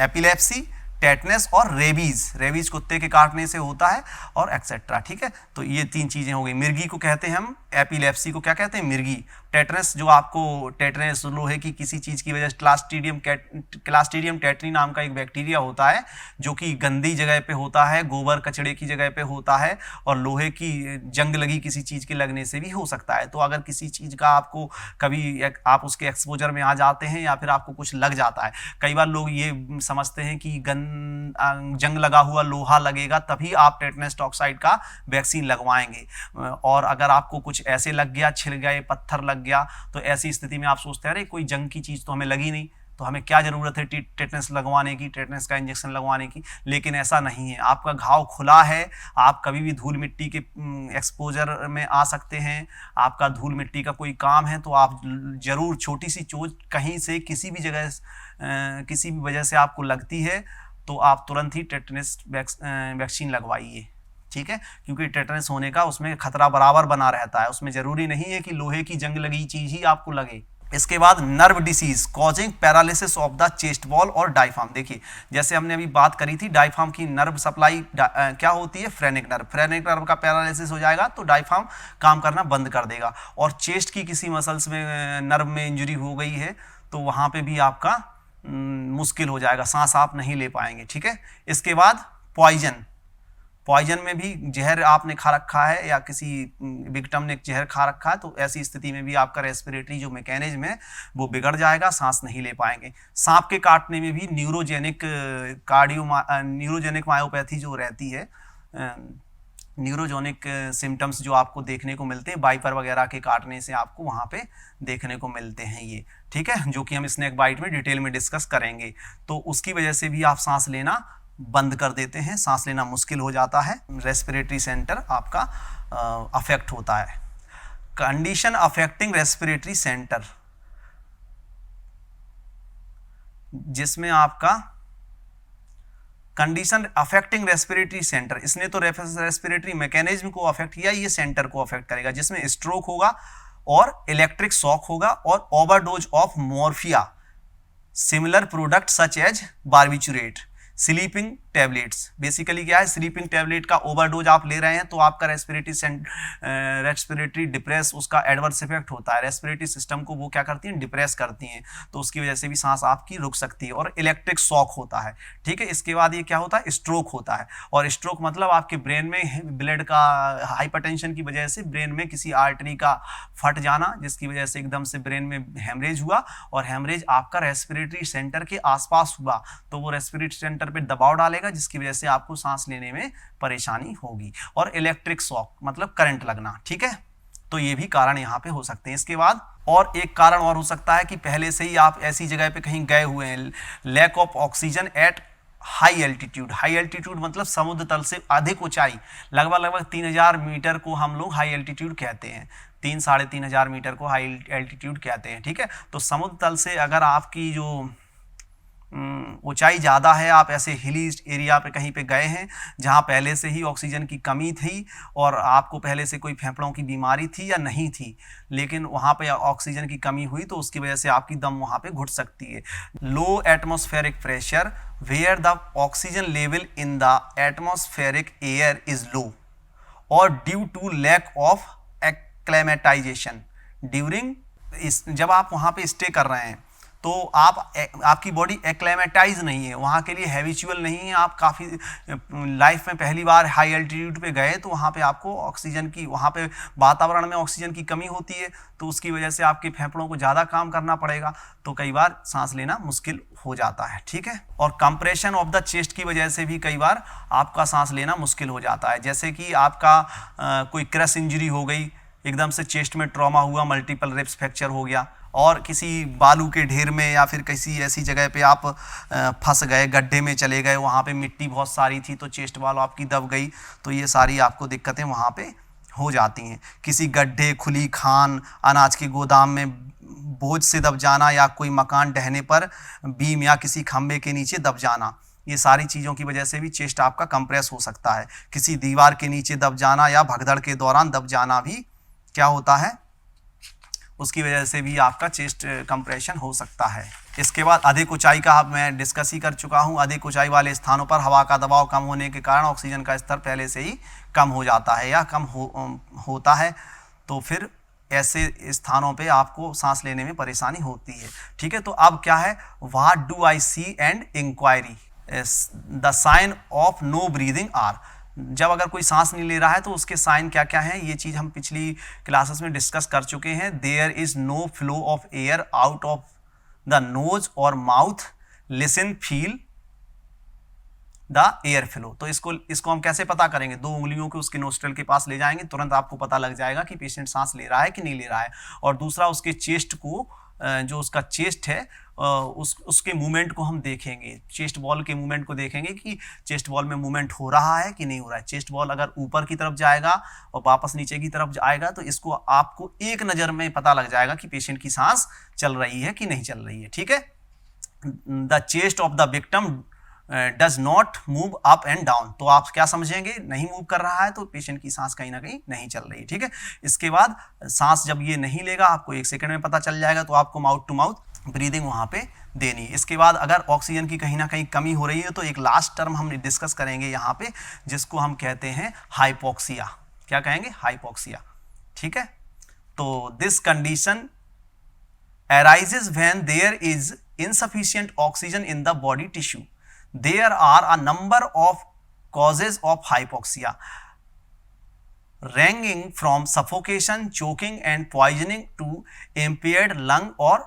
एपिलेप्सी, टेटनस और रेबीज। रेबीज कुत्ते के काटने से होता है और एक्सेट्रा। ठीक है, तो ये 3 चीजें हो गई। मिर्गी को कहते हैं हम, एपिलेप्सी को क्या कहते हैं, मिर्गी। टेटनस जो आपको टेटनस लोहे की किसी चीज की वजह से क्लास्ट्रीडियम टेटनी नाम का एक बैक्टीरिया होता है जो कि गंदी जगह पे होता है, गोबर कचड़े की जगह पे होता है और लोहे की जंग लगी किसी चीज के लगने से भी हो सकता है। तो अगर किसी चीज का आपको कभी आप उसके एक्सपोजर में आ जाते हैं या फिर आपको कुछ लग जाता है, कई बार लोग ये समझते हैं कि जंग लगा हुआ लोहा लगेगा तभी आप टेटनस टॉक्साइड का वैक्सीन लगवाएंगे। और अगर आपको कुछ ऐसे लग गया, छिल गए, पत्थर लग गया, तो ऐसी स्थिति में आप सोचते हैं अरे कोई जंग की चीज तो हमें लगी नहीं, तो हमें क्या जरूरत है टेटनस लगवाने की, टेटनस का इंजेक्शन लगवाने की। लेकिन ऐसा नहीं है, आपका घाव खुला है, आप कभी भी धूल मिट्टी के एक्सपोजर में आ सकते हैं। आपका धूल मिट्टी का कोई काम है तो आप जरूर, छोटी सी चोट कहीं से किसी भी जगह किसी भी वजह से आपको लगती है तो आप तुरंत ही टेटनस वैक्सीन लगवाइए। ठीक है, क्योंकि टेटनस होने का उसमें खतरा बराबर बना रहता है, उसमें जरूरी नहीं है कि लोहे की जंग लगी चीज ही आपको लगे। इसके बाद nerve disease causing paralysis of the chest wall और डायफ्राम। देखिए जैसे हमने अभी बात करी थी, डायफ्राम की नर्व सप्लाई क्या होती है, फ्रेनिक नर्व। फ्रेनिक नर्व का पैरालिसिस हो जाएगा तो डायफ्राम काम करना बंद कर देगा। और चेस्ट की किसी मसल्स में नर्व में इंजरी हो गई है तो वहां पे भी आपका मुश्किल हो जाएगा, सांस आप नहीं ले पाएंगे। ठीक है, इसके बाद पॉइजन में भी जहर आपने खा रखा है या किसी विक्टिम ने जहर खा रखा है तो ऐसी स्थिति में भी आपका रेस्पिरेटरी जो मैकेनिज्म है वो बिगड़ जाएगा, सांस नहीं ले पाएंगे। सांप के काटने में भी न्यूरोजेनिक मायोपैथी जो रहती है, न्यूरोजेनिक सिम्टम्स जो आपको देखने को मिलते हैं वाइपर वगैरह के काटने से आपको वहाँ पे देखने को मिलते हैं ये। ठीक है, जो कि हम स्नेक बाइट में डिटेल में डिस्कस करेंगे। तो उसकी वजह से भी आप सांस लेना बंद कर देते हैं, सांस लेना मुश्किल हो जाता है, रेस्पिरेटरी सेंटर आपका अफेक्ट होता है। कंडीशन अफेक्टिंग रेस्पिरेटरी सेंटर, जिसमें आपका कंडीशन अफेक्टिंग रेस्पिरेटरी सेंटर, इसने तो रेस्पिरेटरी मैकेनिज्म को अफेक्ट किया, ये सेंटर को अफेक्ट करेगा, जिसमें स्ट्रोक होगा और इलेक्ट्रिक शॉक होगा और overdose of morphia, similar product such as barbiturate, sleeping tablets. Basically क्या है, स्लीपिंग टैबलेट का ओवरडोज आप ले रहे हैं तो आपका रेस्पिरेटरी डिप्रेस, उसका एडवर्स इफेक्ट होता है, रेस्पिरेटरी सिस्टम को वो क्या करती हैं, डिप्रेस करती हैं, तो उसकी वजह से भी सांस आपकी रुक सकती है। और इलेक्ट्रिक शॉक होता है। ठीक है, इसके बाद ये क्या होता है, स्ट्रोक होता है। और स्ट्रोक मतलब आपके ब्रेन में ब्लड का हाइपरटेंशन की वजह से ब्रेन में किसी आर्टरी का फट जाना, जिसकी वजह से एकदम से ब्रेन में हेमरेज हुआ और हेमरेज आपका रेस्पिरेटरी सेंटर के आसपास हुआ तो वो रेस्पिरेटरी सेंटर पे दबाव डालेगा, जिसकी वजह से आपको सांस लेने में परेशानी होगी। और इलेक्ट्रिक शॉक मतलब करंट लगना। ठीक है, तो ये भी कारण यहाँ पे हो सकते हैं। इसके बाद और एक कारण और हो सकता है कि पहले से ही आप ऐसी जगह पे कहीं गए हुए हैं, lack of oxygen at high altitude. High altitude मतलब समुद्र तल से अधिक ऊंचाई, लगभग 3000 मीटर को हम लोग हाई एल्टीट्यूड कहते हैं, 3-3.5 मीटर को हाई एल्टीट्यूड कहते हैं। ठीक है, तो समुद्र तल से अगर आपकी जो ऊंचाई ज़्यादा है, आप ऐसे हिली एरिया पे कहीं पे गए हैं जहाँ पहले से ही ऑक्सीजन की कमी थी और आपको पहले से कोई फेफड़ों की बीमारी थी या नहीं थी, लेकिन वहाँ पे ऑक्सीजन की कमी हुई तो उसकी वजह से आपकी दम वहाँ पे घुट सकती है। Low atmospheric pressure where the oxygen level in the atmospheric air is low or due to lack of acclimatisation during, जब आप वहाँ पे स्टे कर रहे हैं तो आपकी बॉडी एक्लेमेटाइज नहीं है, वहाँ के लिए हैबिचुअल नहीं है, आप काफ़ी लाइफ में पहली बार हाई एल्टीट्यूड पे गए तो वहाँ पे आपको ऑक्सीजन की, वहाँ पे वातावरण में ऑक्सीजन की कमी होती है तो उसकी वजह से आपके फेफड़ों को ज़्यादा काम करना पड़ेगा, तो कई बार सांस लेना मुश्किल हो जाता है। ठीक है, और कंप्रेशन ऑफ द चेस्ट की वजह से भी कई बार आपका सांस लेना मुश्किल हो जाता है। जैसे कि आपका कोई क्रश इंजरी हो गई, एकदम से चेस्ट में ट्रॉमा हुआ, मल्टीपल रिब्स फ्रैक्चर हो गया, और किसी बालू के ढेर में या फिर किसी ऐसी जगह पे आप फंस गए, गड्ढे में चले गए, वहाँ पे मिट्टी बहुत सारी थी तो चेस्ट वाल आपकी दब गई, तो ये सारी आपको दिक्कतें वहाँ पे हो जाती हैं। किसी गड्ढे, खुली खान, अनाज के गोदाम में बोझ से दब जाना या कोई मकान ढहने पर बीम या किसी खंबे के नीचे दब जाना, ये सारी चीज़ों की वजह से भी चेस्ट आपका कंप्रेस हो सकता है। किसी दीवार के नीचे दब जाना या भगदड़ के दौरान दब जाना भी क्या होता है, उसकी वजह से भी आपका चेस्ट कंप्रेशन हो सकता है। इसके बाद अधिक ऊंचाई का मैं डिस्कस ही कर चुका हूं। अधिक ऊंचाई वाले स्थानों पर हवा का दबाव कम होने के कारण ऑक्सीजन का स्तर पहले से ही कम हो जाता है या कम होता है, तो फिर ऐसे स्थानों पे आपको सांस लेने में परेशानी होती है। ठीक है, तो अब क्या है, what do I see and inquiry the sign of no breathing are. जब अगर कोई सांस नहीं ले रहा है तो उसके साइन क्या क्या हैं, ये चीज़ हम पिछली क्लासेस में डिस्कस कर चुके हैं। There is no flow of air out of the nose or mouth, listen feel the air flow. तो इसको हम कैसे पता करेंगे, 2 उंगलियों के उसके नोस्ट्रल के पास ले जाएंगे, तुरंत आपको पता लग जाएगा कि पेशेंट सांस ले रहा है कि नहीं ले रहा है। और दूसरा, उसके चेस्ट को, जो उसका चेस्ट है, उसके मूवमेंट को हम देखेंगे, चेस्ट बॉल के मूवमेंट को देखेंगे कि चेस्ट बॉल में मूवमेंट हो रहा है कि नहीं हो रहा है। चेस्ट बॉल अगर ऊपर की तरफ जाएगा और वापस नीचे की तरफ जाएगा तो इसको आपको एक नज़र में पता लग जाएगा कि पेशेंट की सांस चल रही है कि नहीं चल रही है। ठीक है, the chest of the victim does not move up and down, तो आप क्या समझेंगे, नहीं मूव कर रहा है तो पेशेंट की सांस कहीं ना कहीं नहीं चल रही है। ठीक है, इसके बाद सांस जब ये नहीं लेगा, आपको 1 सेकंड में पता चल जाएगा, तो आपको माउथ टू माउथ ब्रीदिंग वहाँ पे देनी है। इसके बाद अगर ऑक्सीजन की कहीं ना कहीं कमी हो रही है तो एक लास्ट टर्म हम डिस्कस करेंगे यहाँ पे, जिसको हम कहते हैं हाइपोक्सिया। क्या कहेंगे, हाइपोक्सिया। ठीक है, तो this condition arises when there is insufficient oxygen in the body tissue. There are a number of causes of hypoxia, ranging from suffocation, choking and poisoning to impaired lung or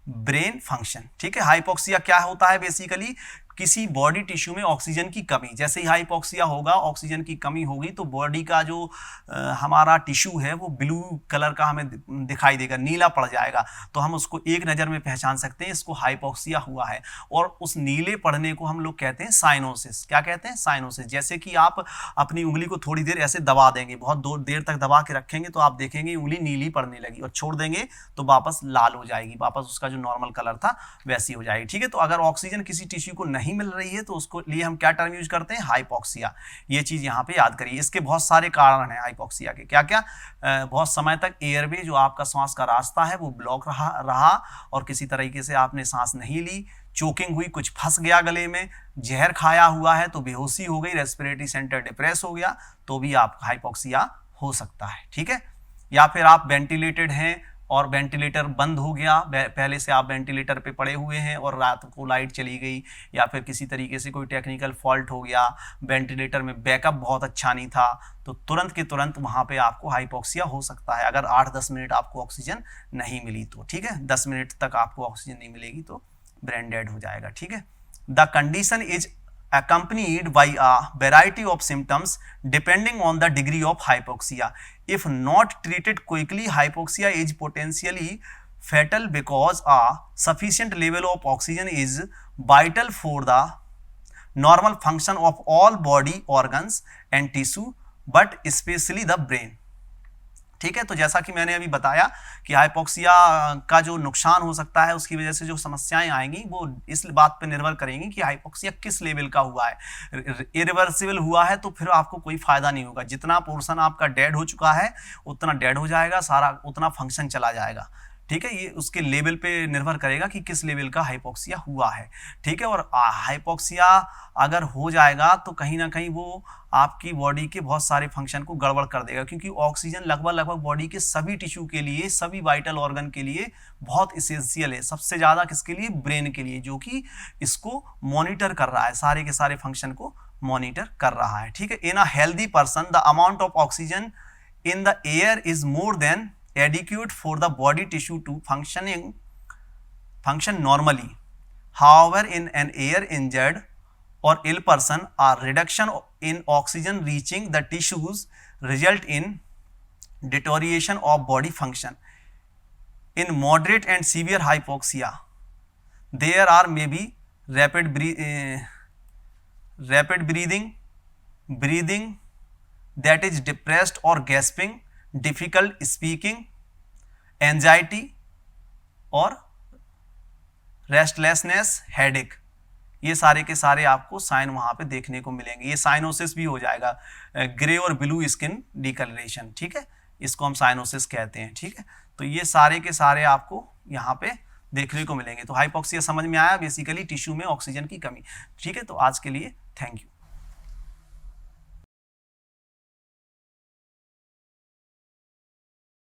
brain function. ठीक है, हाइपोक्सिया क्या होता है, बेसिकली किसी बॉडी टिश्यू में ऑक्सीजन की कमी। जैसे ही हाइपोक्सिया होगा, ऑक्सीजन की कमी होगी तो बॉडी का जो हमारा टिश्यू है वो ब्लू कलर का हमें दिखाई देगा, नीला पड़ जाएगा, तो हम उसको एक नज़र में पहचान सकते हैं इसको हाइपोक्सिया हुआ है। और उस नीले पड़ने को हम लोग कहते हैं साइनोसिस। क्या कहते हैं, साइनोसिस। जैसे कि आप अपनी उंगली को थोड़ी देर ऐसे दबा देंगे, बहुत देर तक दबा के रखेंगे तो आप देखेंगे उंगली नीली पड़ने लगी, और छोड़ देंगे तो वापस लाल हो जाएगी, वापस उसका जो नॉर्मल कलर था वैसी हो जाएगी। ठीक है, तो अगर ऑक्सीजन किसी टिश्यू को नहीं मिल रही है तो उसको लिए हम क्या टर्म यूज करते हैं, हाइपोक्सिया। ये चीज यहाँ पे याद करिए। इसके बहुत सारे कारण हैं हाइपोक्सिया के। क्या क्या, बहुत समय तक एयरवे, जो आपका सांस का रास्ता है, वो ब्लॉक रहा और किसी तरीके से आपने सांस नहीं ली, चोकिंग हुई, कुछ फंस गया गले में, जहर खाया हुआ है तो बेहोशी हो गई, रेस्पिरेटरी सेंटर डिप्रेस हो गया, तो भी आप हाइपोक्सिया हो सकता है। ठीक है, या फिर आप वेंटिलेटेड हैं और वेंटिलेटर बंद हो गया, पहले से आप वेंटिलेटर पे पड़े हुए हैं और रात को लाइट चली गई, या फिर किसी तरीके से कोई टेक्निकल फॉल्ट हो गया, वेंटिलेटर में बैकअप बहुत अच्छा नहीं था, तो तुरंत के तुरंत वहाँ पे आपको हाइपोक्सिया हो सकता है। अगर 8-10 मिनट आपको ऑक्सीजन नहीं मिली तो। ठीक है, 10 मिनट तक आपको ऑक्सीजन नहीं मिलेगी तो ब्रेन डेड हो जाएगा। ठीक है, the condition is accompanied by a variety of symptoms depending on the degree of hypoxia. If not treated quickly, hypoxia is potentially fatal because a sufficient level of oxygen is vital for the normal function of all body organs and tissue, but especially the brain. ठीक है, तो जैसा कि मैंने अभी बताया कि हाइपोक्सिया का जो नुकसान हो सकता है, उसकी वजह से जो समस्याएं आएंगी वो इस बात पर निर्भर करेंगी कि हाइपोक्सिया किस लेवल का हुआ है। इरिवर्सिबल हुआ है तो फिर आपको कोई फायदा नहीं होगा, जितना पोर्शन आपका डेड हो चुका है उतना डेड हो जाएगा, सारा उतना फंक्शन चला जाएगा। ठीक है, ये उसके लेवल पे निर्भर करेगा कि किस लेवल का हाइपोक्सिया हुआ है। ठीक है, और हाइपोक्सिया अगर हो जाएगा तो कहीं ना कहीं वो आपकी बॉडी के बहुत सारे फंक्शन को गड़बड़ कर देगा, क्योंकि ऑक्सीजन लगभग बॉडी के सभी टिश्यू के लिए, सभी वाइटल ऑर्गन के लिए बहुत इसेंशियल है। सबसे ज़्यादा किसके लिए, ब्रेन के लिए, जो कि इसको मॉनिटर कर रहा है, सारे के सारे फंक्शन को मॉनिटर कर रहा है। ठीक है, in a healthy person the amount of oxygen in the air is more than adequate for the body tissue to function normally. However, in an air injured or ill person, a reduction in oxygen reaching the tissues result in deterioration of body function. In moderate and severe hypoxia, there are maybe rapid breathing that is depressed or gasping, difficult speaking, anxiety, और रेस्टलेसनेस, हेडेक, ये सारे के सारे आपको साइन वहां पे देखने को मिलेंगे। ये साइनोसिस भी हो जाएगा, ग्रे और ब्लू स्किन डिकलरेशन, ठीक है, इसको हम साइनोसिस कहते हैं, ठीक है। तो ये सारे के सारे आपको यहाँ पे देखने को मिलेंगे। तो हाइपोक्सिया समझ में आया, बेसिकली टिश्यू में ऑक्सीजन की कमी, ठीक है। तो आज के लिए थैंक यू।